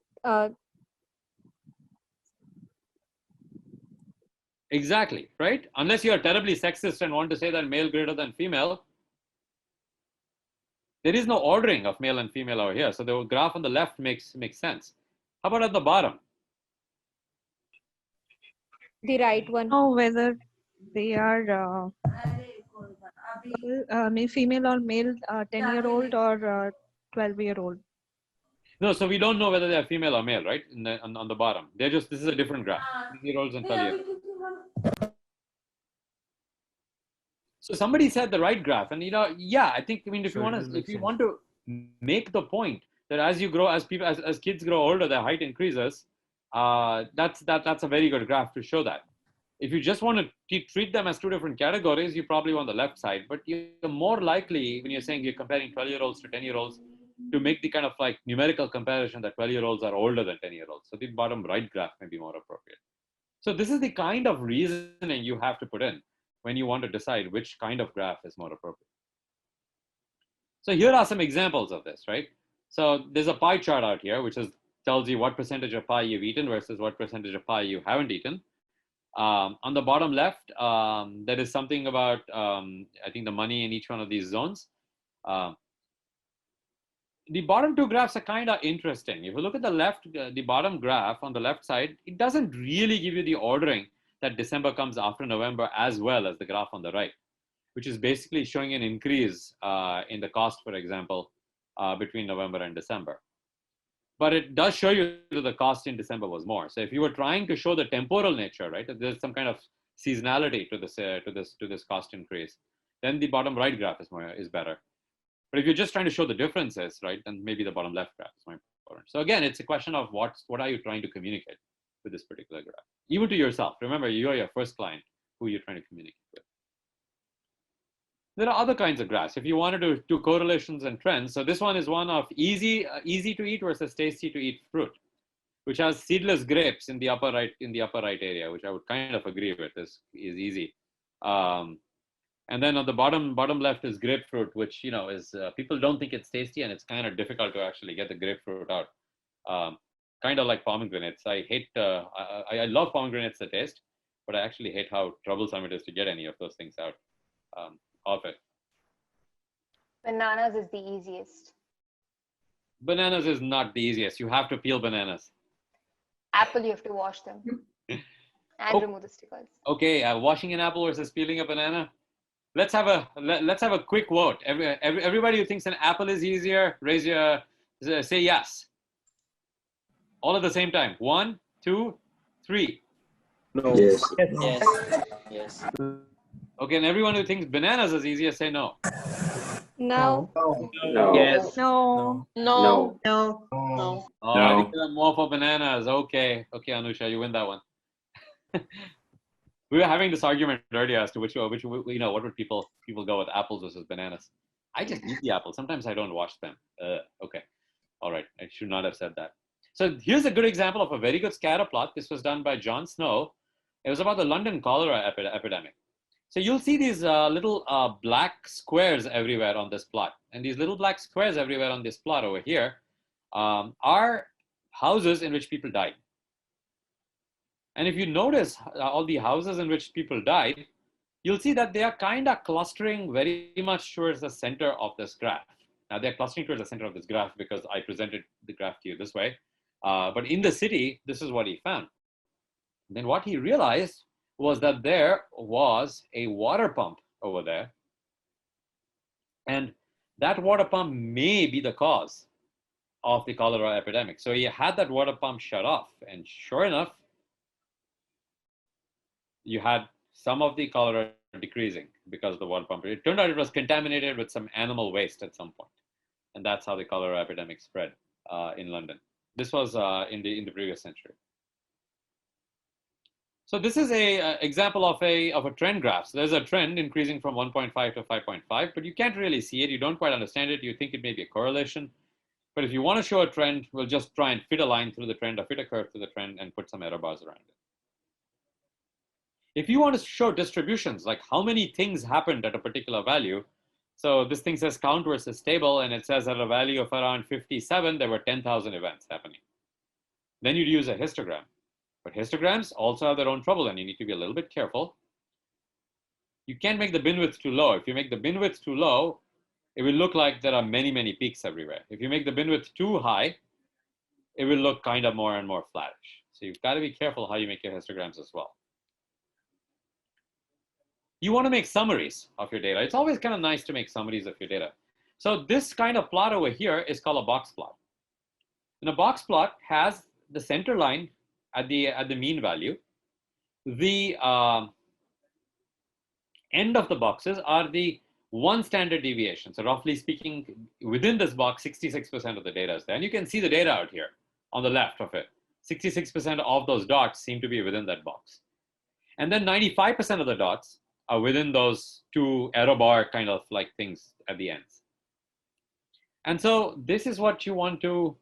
Exactly, right? Unless you are terribly sexist and want to say that male greater than female, there is no ordering of male and female over here. So the graph on the left makes sense. How about at the bottom? the right one. Know whether they are female or male, 10-year-old or 12-year-old. No, so we don't know whether they are female or male, right? On the bottom. They're just, this is a different graph. 10-year-olds and 12-year-olds. So somebody said the right graph, and yeah, I think, if you want to make the point that as you grow, as kids grow older, their height increases, that's a very good graph to show that. If you just want to treat them as two different categories, you probably want the left side, but you're more likely, when you're saying you're comparing 12-year-olds to 10-year-olds, to make the kind of like numerical comparison that 12-year-olds are older than 10-year-olds. So the bottom right graph may be more appropriate. So this is the kind of reasoning you have to put in when you want to decide which kind of graph is more appropriate. So here are some examples of this, right? So there's a pie chart out here, which tells you what percentage of pie you've eaten versus what percentage of pie you haven't eaten. On the bottom left, there is something about, I think, the money in each one of these zones. The bottom two graphs are kind of interesting. If you look at the bottom graph on the left side, it doesn't really give you the ordering that December comes after November as well as the graph on the right, which is basically showing an increase in the cost, for example, between November and December. But it does show you that the cost in December was more. So if you were trying to show the temporal nature, right, that there's some kind of seasonality to this cost increase, then the bottom right graph is better. But if you're just trying to show the differences, right, then maybe the bottom left graph is more important. So again, it's a question of what are you trying to communicate with this particular graph, even to yourself. Remember, you are your first client who you're trying to communicate with. There are other kinds of graphs. If you wanted to do correlations and trends, so this one is one of easy to eat versus tasty to eat fruit, which has seedless grapes in the upper right area, which I would kind of agree with is easy. And then on the bottom left is grapefruit, which is people don't think it's tasty, and it's kind of difficult to actually get the grapefruit out. Kind of like pomegranates. I hate. I love pomegranates to taste, but I actually hate how troublesome it is to get any of those things out of it. Bananas is the easiest. Bananas is not the easiest. You have to peel bananas. Apple, you have to wash them and remove the stickers. Okay, washing an apple versus peeling a banana. Let's have a quick vote. Everybody who thinks an apple is easier, say yes. All at the same time. 1, 2, 3. No. Yes. Yes. Okay, and everyone who thinks bananas is easier, say no. No. No. Yes. No. No. No. Oh, I think I'm more for bananas. Okay, Anusha, you win that one. We were having this argument earlier as to which what would people go with, apples versus bananas. I just eat the apple. Sometimes I don't wash them. Okay, all right. I should not have said that. So here's a good example of a very good scatter plot. This was done by John Snow. It was about the London cholera epidemic. So you'll see these little black squares everywhere on this plot. And these little black squares everywhere on this plot over here are houses in which people died. And if you notice all the houses in which people died, you'll see that they are kind of clustering very much towards the center of this graph. Now they're clustering towards the center of this graph because I presented the graph to you this way. But in the city, this is what he found. Then what he realized was that there was a water pump over there. And that water pump may be the cause of the cholera epidemic. So he had that water pump shut off. And sure enough, you had some of the cholera decreasing because of the water pump. It turned out it was contaminated with some animal waste at some point. And that's how the cholera epidemic spread in London. This was in the previous century. So this is a example of a trend graph. So there's a trend increasing from 1.5 to 5.5, but you can't really see it. You don't quite understand it. You think it may be a correlation. But if you want to show a trend, we'll just try and fit a line through the trend or fit a curve through the trend and put some error bars around it. If you want to show distributions, like how many things happened at a particular value, so this thing says count versus table, and it says at a value of around 57, there were 10,000 events happening. Then you'd use a histogram. But histograms also have their own trouble, and you need to be a little bit careful. You can't make the bin width too low. If you make the bin width too low, it will look like there are many, many peaks everywhere. If you make the bin width too high, it will look kind of more and more flattish. So you've got to be careful how you make your histograms as well. You want to make summaries of your data. It's always kind of nice to make summaries of your data. So this kind of plot over here is called a box plot. And a box plot has the center line at the mean value. The end of the boxes are the one standard deviation. So roughly speaking, within this box, 66% of the data is there. And you can see the data out here on the left of it. 66% of those dots seem to be within that box. And then 95% of the dots are within those two error bar kind of like things at the ends. And so this is what you want to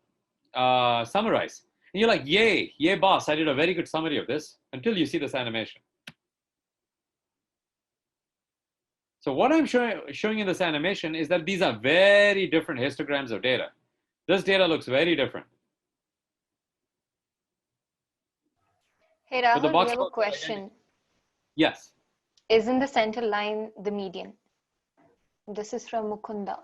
summarize. And you're like, yay, boss, I did a very good summary of this, until you see this animation. So what I'm showing in this animation is that these are very different histograms of data. This data looks very different. Hey Rahul, box we have a question. Yes. Isn't the center line the median? This is from Mukunda.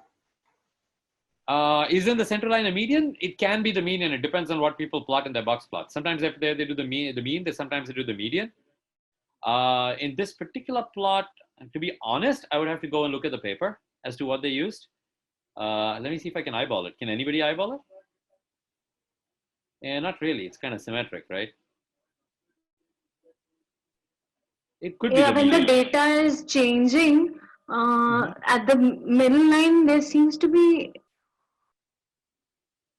Isn't the center line a median? It can be the median. It depends on what people plot in their box plot. Sometimes if they do the mean, sometimes they do the median. In this particular plot, to be honest, I would have to go and look at the paper as to what they used. Let me see if I can eyeball it. Can anybody eyeball it? Yeah, not really. It's kind of symmetric, right? It could be the when median. the data is changing, at the middle line, there seems to be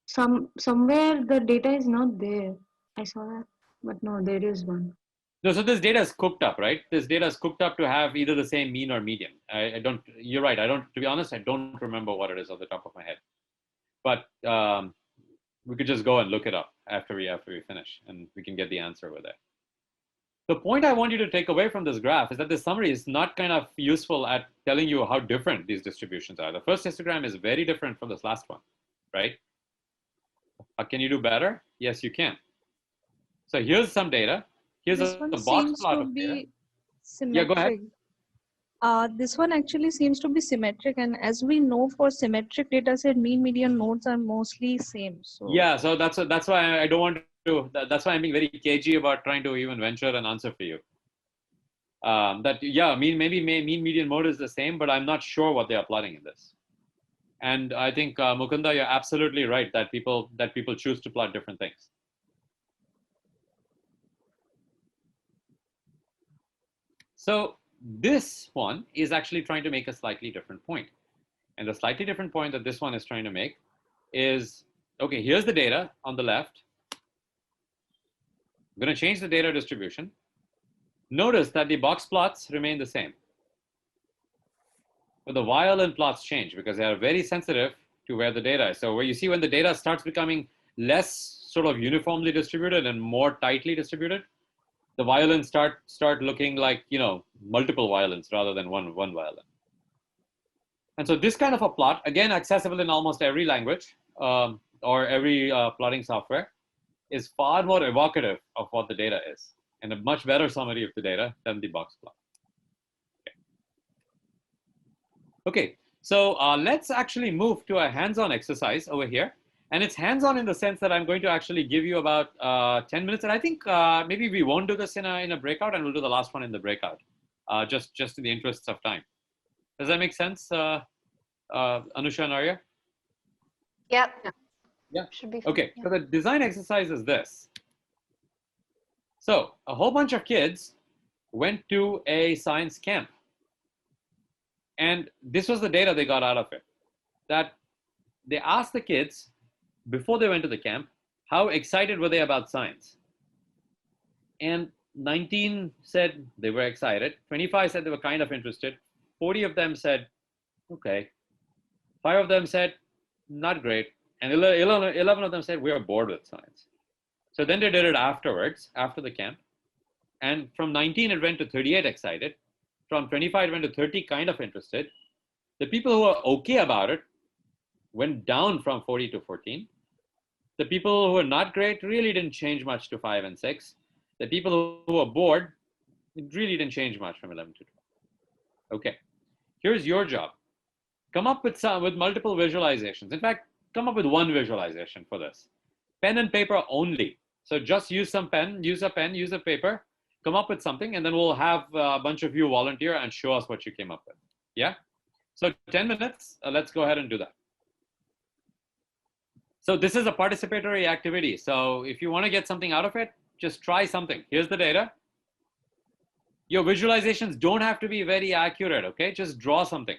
somewhere the data is not there. I saw that, but no, there is one. No, so this data is cooked up, right? This data is cooked up to have either the same mean or median. I don't, you're right. To be honest, I don't remember what it is off the top of my head. But we could just go and look it up after we finish, and we can get the answer over there. The point I want you to take away from this graph is that this summary is not kind of useful at telling you how different these distributions are. The first histogram is very different from this last one, right? Can you do better? Yes, you can. So here's some data. Here's this a one box seems plot to of be data. symmetric. Yeah, go ahead. This one actually seems to be symmetric, and as we know, for symmetric data set, mean, median, nodes are mostly same. So yeah, so that's why I don't want to. That's why I'm being very cagey about trying to even venture an answer for you. Mean median mode is the same, but I'm not sure what they are plotting in this. And I think Mukunda, you're absolutely right that people choose to plot different things. So this one is actually trying to make a slightly different point. And the slightly different point that this one is trying to make is, okay, here's the data on the left. I'm going to change the data distribution. Notice that the box plots remain the same. But the violin plots change because they are very sensitive to where the data is. So where you see when the data starts becoming less sort of uniformly distributed and more tightly distributed, the violins start looking like, you know, multiple violins rather than one violin. And so this kind of a plot, again, accessible in almost every language or every plotting software, is far more evocative of what the data is and a much better summary of the data than the box plot. Okay, so let's actually move to a hands-on exercise over here. And it's hands-on in the sense that I'm going to actually give you about 10 minutes. And I think maybe we won't do this in a breakout, and we'll do the last one in the breakout, just in the interests of time. Does that make sense, Anusha and Arya? Yeah. Yeah. Should be fine. Okay, Yeah. so the design exercise is this. So a whole bunch of kids went to a science camp. And this was the data they got out of it. That they asked the kids, before they went to the camp, how excited were they about science? And 19 said they were excited. 25 said they were kind of interested. 40 of them said, okay. 5 of them said, not great. And 11 of them said, we are bored with science. So then they did it afterwards, after the camp. And from 19, it went to 38 excited. From 25, it went to 30 kind of interested. The people who were okay about it went down from 40 to 14. The people who were not great really didn't change much to 5 and 6. The people who were bored, it really didn't change much from 11 to 12. Okay, here's your job. Come up with multiple visualizations. In fact, come up with one visualization for this. Pen and paper only. So just use some pen, use a paper, come up with something, and then we'll have a bunch of you volunteer and show us what you came up with. Yeah? So 10 minutes, let's go ahead and do that. So this is a participatory activity. So if you want to get something out of it, just try something. Here's the data. Your visualizations don't have to be very accurate, okay? Just draw something.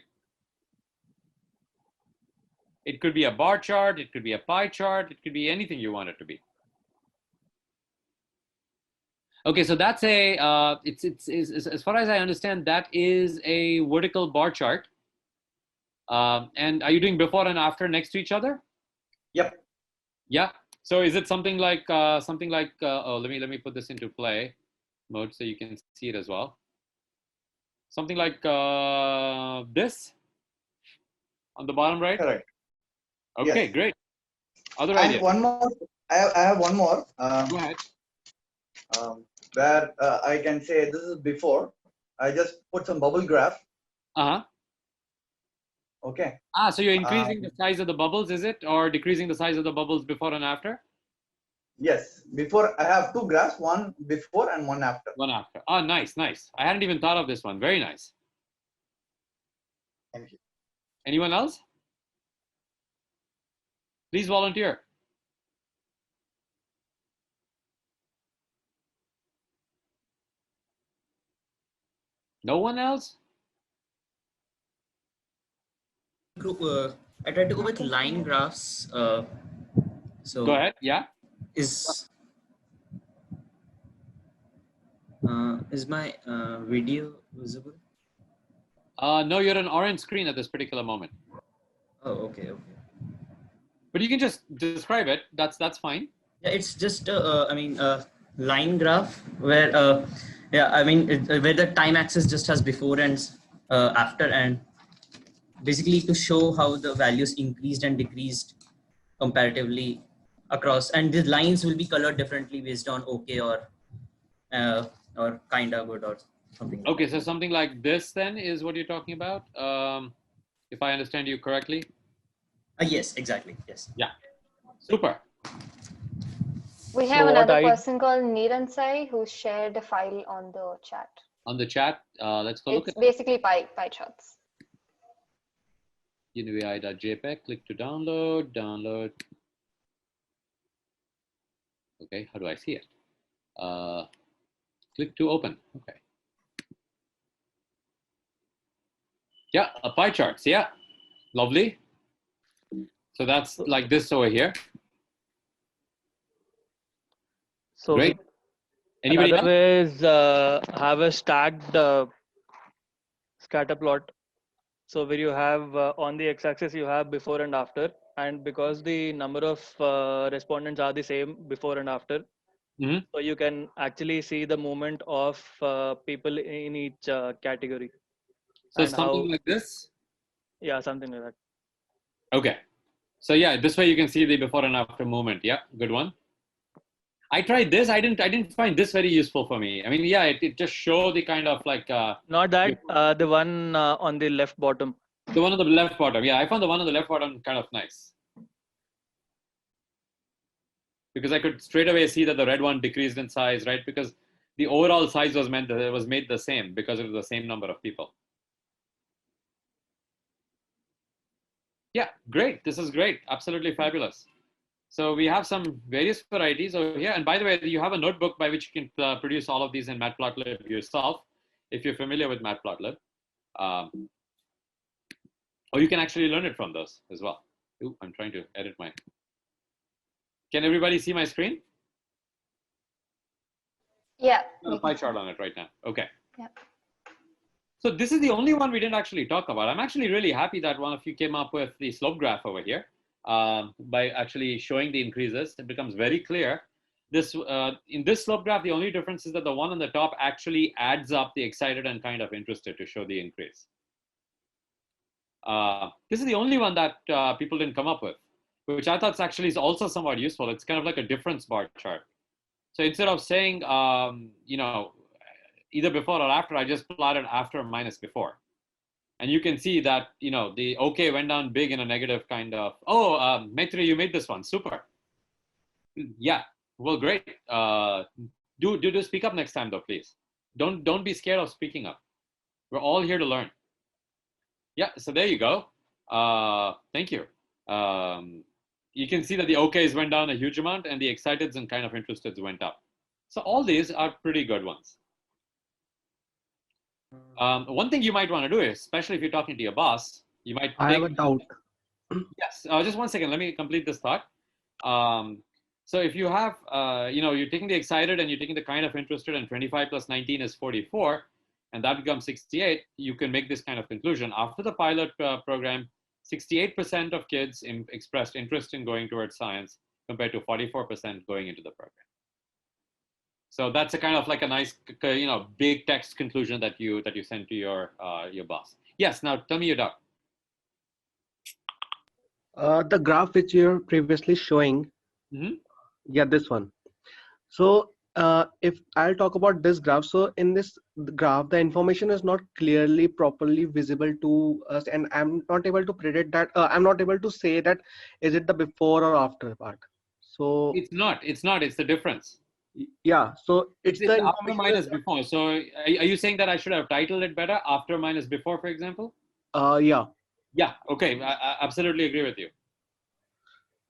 It could be a bar chart, it could be a pie chart, it could be anything you want it to be. Okay, so that's it's as far as I understand, that is a vertical bar chart. And are you doing before and after next to each other? Yep. Yeah. So is it something like oh, let me put this into play mode so you can see it as well. Something like this on the bottom right. Correct. Okay, Yes. great. Other And idea. one more. I have one more. Go ahead. Where I can say this is before. I just put some bubble graph. Okay. So you're increasing the size of the bubbles, is it? Or decreasing the size of the bubbles before and after? Yes. Before, I have two graphs, one before and one after. One after. Oh, nice, nice. I hadn't even thought of this one. Very nice. Thank you. Anyone else? Please volunteer. No one else? I tried to go with line graphs. So go ahead. Yeah. Is my video visible? No, you're on orange screen at this particular moment. Oh, okay, okay. But you can just describe it. That's fine. Yeah, it's just I mean line graph where yeah, I mean where the time axis just has before and after, and basically to show how the values increased and decreased comparatively across, and the lines will be colored differently based on okay or kinda good or something. Okay, so something like this then is what you're talking about, if I understand you correctly. Yes, exactly. Yes. Yeah. Super. We have another person called Niran Sai who shared a file on the chat. On the chat, let's go look at it. It's basically pie charts. Univ.AI.jpg, click to download. Okay, how do I see it? Click to open. Okay. Yeah, pie charts. Yeah, lovely. So that's like this over here. So great. Anybody another else? way is have a stacked scatter plot. So where you have on the x-axis you have before and after, and because the number of respondents are the same before and after, so you can actually see the movement of people in each category. So something like this? Yeah, something like that. Okay. So yeah, this way you can see the before and after movement. Yeah, good one. I tried this. I didn't find this very useful for me. I mean, yeah, it just showed the kind of like. Not that, the one on the left bottom. The one on the left bottom. Yeah, I found the one on the left bottom kind of nice. Because I could straight away see that the red one decreased in size, right? Because the overall size was made the same because it was the same number of people. Yeah, great. This is great. Absolutely fabulous. So we have some various varieties over here. And by the way, you have a notebook by which you can produce all of these in Matplotlib yourself, if you're familiar with Matplotlib. Or you can actually learn it from those as well. Ooh, I'm trying to edit my. Can everybody see my screen? Yeah. A pie chart on it right now. Okay. Yeah. So this is the only one we didn't actually talk about. I'm actually really happy that one of you came up with the slope graph over here by actually showing the increases. It becomes very clear. This in this slope graph, the only difference is that the one on the top actually adds up the excited and kind of interested to show the increase. This is the only one that people didn't come up with, which I thought actually is also somewhat useful. It's kind of like a difference bar chart. So instead of saying, you know, either before or after, I just plotted after minus before. And you can see that, you know, the OK went down big in a negative kind of, oh, Maitri, you made this one, super. Yeah, well, great. Do speak up next time though, please. Don't be scared of speaking up. We're all here to learn. Yeah, so there you go. Thank you. You can see that the OKs went down a huge amount and the exciteds and kind of interesteds went up. So all these are pretty good ones. One thing you might want to do is, especially if you're talking to your boss, you might I have a doubt. Yes, just one second. Let me complete this thought. So if you have, you know, you're taking the excited and you're taking the kind of interested, and 25 plus 19 is 44, and that becomes 68, you can make this kind of conclusion. After the pilot program, 68% of kids expressed interest in going towards science compared to 44% going into the program. So that's a kind of like a nice, you know, big text conclusion that you send to your boss. Yes, now tell me your doubt. The graph which you're previously showing, yeah, this one. So if I'll talk about this graph, so in this graph, the information is not clearly properly visible to us, and I'm not able to predict that. I'm not able to say that is it the before or after part. So it's not. It's the difference. Yeah. So it's the after minus before. So are you saying that I should have titled it better, after minus before, for example? Yeah. Yeah. Okay. I absolutely agree with you.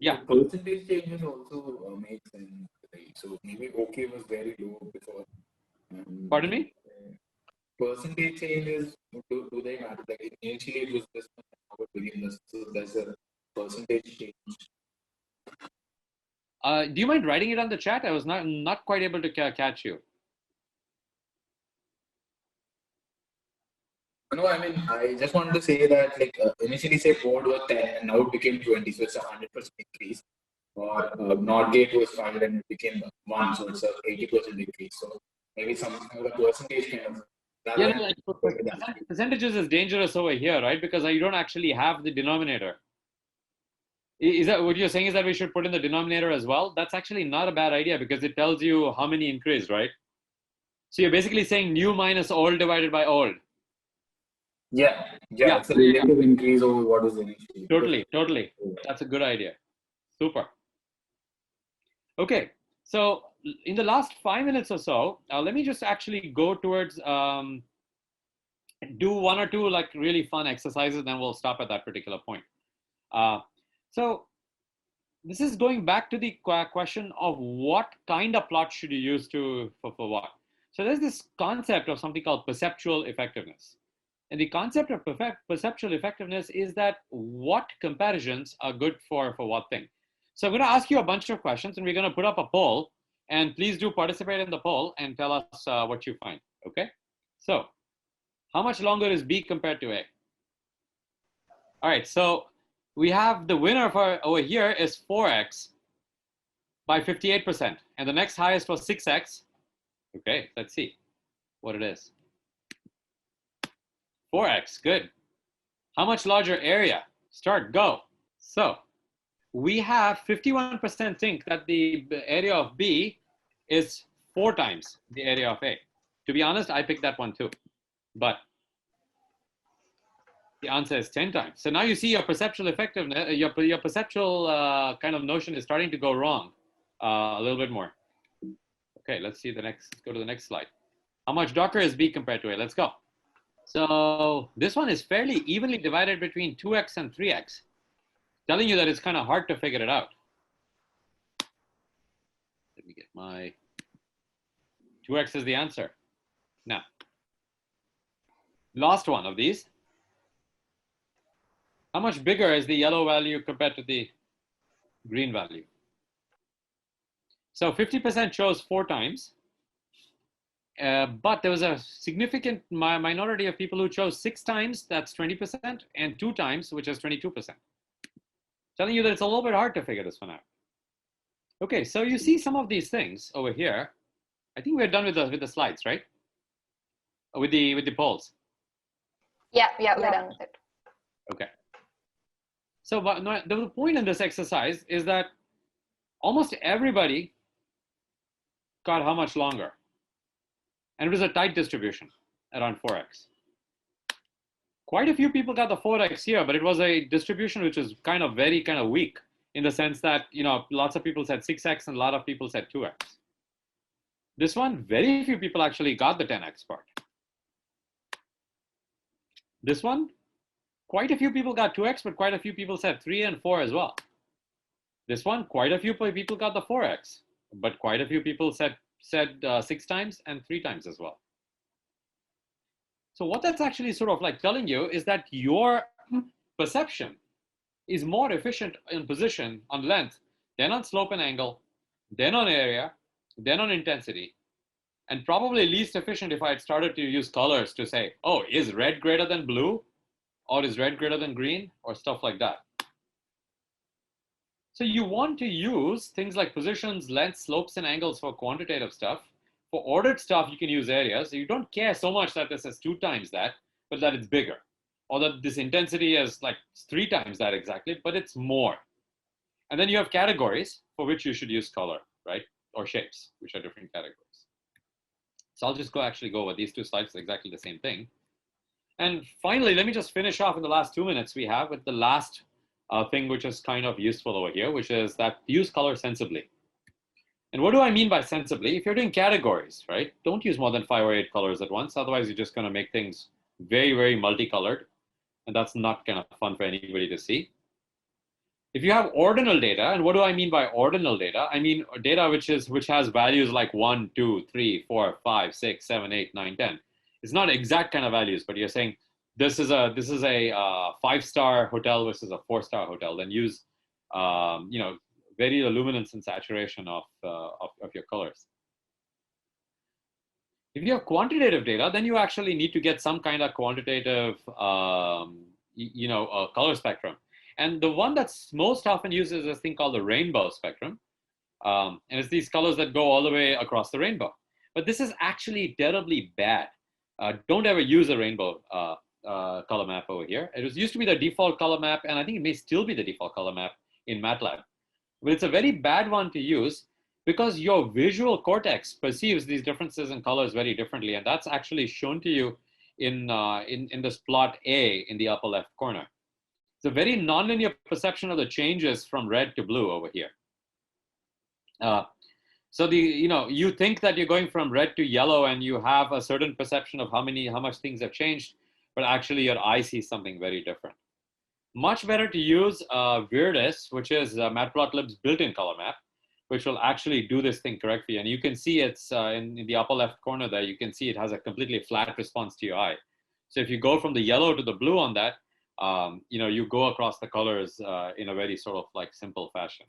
Yeah. The percentage changes also make sense, right? So maybe OK was very low before. Pardon me? Percentage changes, do they matter? Like initially it was this much, now it became this. So there's a percentage change. Do you mind writing it on the chat? I was not quite able to catch you. No, I mean, I just wanted to say that, like, initially say board was 10 and now it became 20, so it's a 100% increase. Or not gate was 5 and it became 1, so it's a 80% increase. So maybe some the percentage kind of. Yeah, no, like, percentages is dangerous over here, right? Because you don't actually have the denominator. Is that what you're saying? Is that we should put in the denominator as well? That's actually not a bad idea because it tells you how many increased, right? So you're basically saying new minus old divided by old. Yeah, it's a relative increase over what was initially. Totally. That's a good idea. Super. Okay, so in the last 5 minutes or so, let me just actually go towards do one or two like really fun exercises, then we'll stop at that particular point. So this is going back to the question of what kind of plot should you use for what. So there's this concept of something called perceptual effectiveness. And the concept of perceptual effectiveness is that what comparisons are good for what thing. So I'm going to ask you a bunch of questions and we're going to put up a poll, and please do participate in the poll and tell us what you find, okay? So how much longer is B compared to A? All right, so we have the winner for over here is 4x by 58%, and the next highest was 6x. Okay, let's see what it is. 4x, good. How much larger area? Start, go. So we have 51% think that the area of B is 4 times the area of A. To be honest, I picked that one too, but the answer is 10 times. So now you see your perceptual effectiveness, your perceptual kind of notion is starting to go wrong a little bit more. Okay, let's see let's go to the next slide. How much darker is B compared to A? Let's go. So this one is fairly evenly divided between 2x and 3x, telling you that it's kind of hard to figure it out. Let me get my 2x is the answer. Now, last one of these. How much bigger is the yellow value compared to the green value? So 50% chose 4 times. But there was a significant minority of people who chose 6 times, that's 20%, and 2 times, which is 22%. Telling you that it's a little bit hard to figure this one out. Okay, so you see some of these things over here. I think we're done with the slides, right? With the polls. Yeah, we're done with it. Okay. So but the point in this exercise is that almost everybody got how much longer? And it was a tight distribution, around 4x. Quite a few people got the 4x here, but it was a distribution which is very weak in the sense that, lots of people said 6x and a lot of people said 2x. This one, very few people actually got the 10x part. This one, quite a few people got 2x, but quite a few people said 3 and 4 as well. This one, quite a few people got the 4x, but quite a few people said 6 times and 3 times as well. So what that's actually sort of like telling you is that your perception is more efficient in position on length than on slope and angle, then on area, then on intensity, and probably least efficient if I had started to use colors to say, oh, is red greater than blue? Or is red greater than green? Or stuff like that. So you want to use things like positions, lengths, slopes, and angles for quantitative stuff. For ordered stuff, you can use areas. So you don't care so much that this is 2 times that, but that it's bigger. Or that this intensity is like 3 times that exactly, but it's more. And then you have categories for which you should use color, right? Or shapes, which are different categories. So I'll just actually go over these 2 slides, exactly the same thing. And finally, let me just finish off in the last 2 minutes we have with the last thing which is kind of useful over here, which is that use color sensibly. And what do I mean by sensibly? If you're doing categories, right, don't use more than 5 or 8 colors at once. Otherwise, you're just going to make things very, very multicolored. And that's not kind of fun for anybody to see. If you have ordinal data, and what do I mean by ordinal data? I mean data which has values like 1, 2, 3, 4, 5, 6, 7, 8, 9, 10. It's not exact kind of values, but you're saying this is a 5-star hotel versus a 4-star hotel. Then use very luminance and saturation of your colors. If you have quantitative data, then you actually need to get some kind of quantitative color spectrum. And the one that's most often used is this thing called the rainbow spectrum. And it's these colors that go all the way across the rainbow. But this is actually terribly bad. Don't ever use a rainbow color map over here. It used to be the default color map, and I think it may still be the default color map in MATLAB. But it's a very bad one to use because your visual cortex perceives these differences in colors very differently. And that's actually shown to you in this plot A in the upper left corner. It's a very nonlinear perception of the changes from red to blue over here. So you think that you're going from red to yellow and you have a certain perception of how much things have changed, but actually your eye sees something very different. Much better to use Virdis, which is Matplotlib's built-in color map, which will actually do this thing correct for you. And you can see it's in the upper left corner there, you can see it has a completely flat response to your eye. So if you go from the yellow to the blue on that, you go across the colors in a very sort of like simple fashion.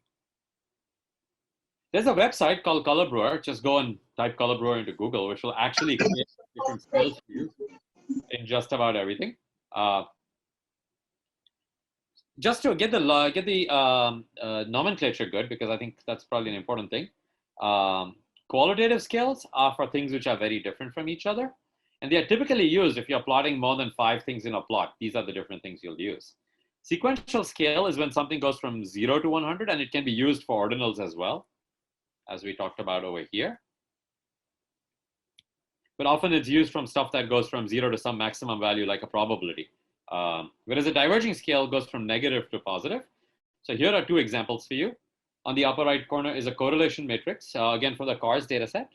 There's a website called Color Brewer. Just go and type Color Brewer into Google, which will actually create different skills for you in just about everything. Just to get the nomenclature good, because I think that's probably an important thing. Qualitative scales are for things which are very different from each other. And they are typically used if you're plotting more than 5 things in a plot. These are the different things you'll use. Sequential scale is when something goes from 0 to 100, and it can be used for ordinals as well, as we talked about over here. But often it's used from stuff that goes from 0 to some maximum value, like a probability. Whereas a diverging scale goes from negative to positive. So here are 2 examples for you. On the upper right corner is a correlation matrix, again for the CARS data set.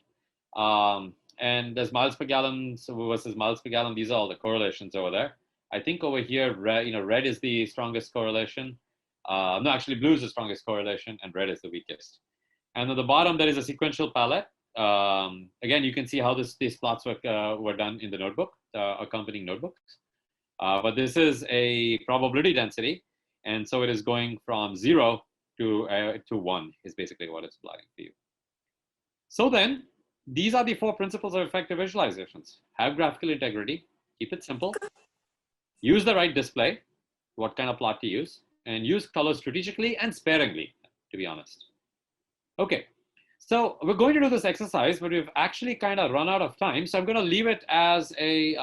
And there's miles per gallon versus miles per gallon. These are all the correlations over there. I think over here, red is the strongest correlation. No, actually blue is the strongest correlation and red is the weakest. And at the bottom, there is a sequential palette. Again, you can see how these plots were done in the notebook, accompanying notebooks. But this is a probability density. And so it is going from 0 to 1 is basically what it's plotting for you. So then, these are the 4 principles of effective visualizations. Have graphical integrity, keep it simple, use the right display, what kind of plot to use, and use colors strategically and sparingly, to be honest. Okay, so we're going to do this exercise, but we've actually kind of run out of time. So I'm going to leave it as a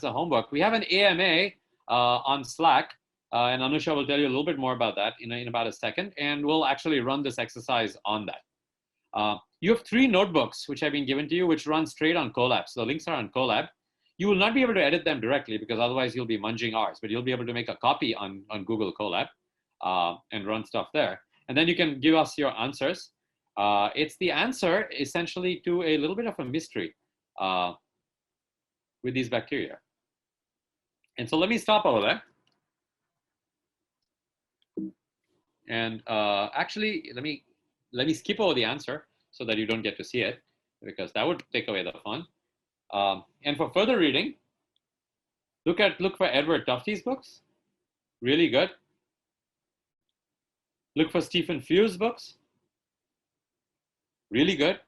homework. We have an AMA on Slack, and Anusha will tell you a little bit more about that in about a second, and we'll actually run this exercise on that. You have 3 notebooks which have been given to you, which run straight on Colab. So the links are on Colab. You will not be able to edit them directly because otherwise you'll be munging ours, but you'll be able to make a copy on Google Colab and run stuff there. And then you can give us your answers. It's the answer essentially to a little bit of a mystery with these bacteria. And so let me stop over there. And actually, let me skip over the answer so that you don't get to see it, because that would take away the fun. And for further reading, look for Edward Tufte's books, really good. Look for Stephen Few's books, really good.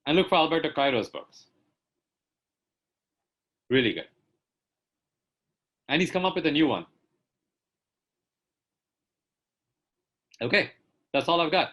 And look for Alberto Cairo's books, really good. And he's come up with a new one. Okay, that's all I've got.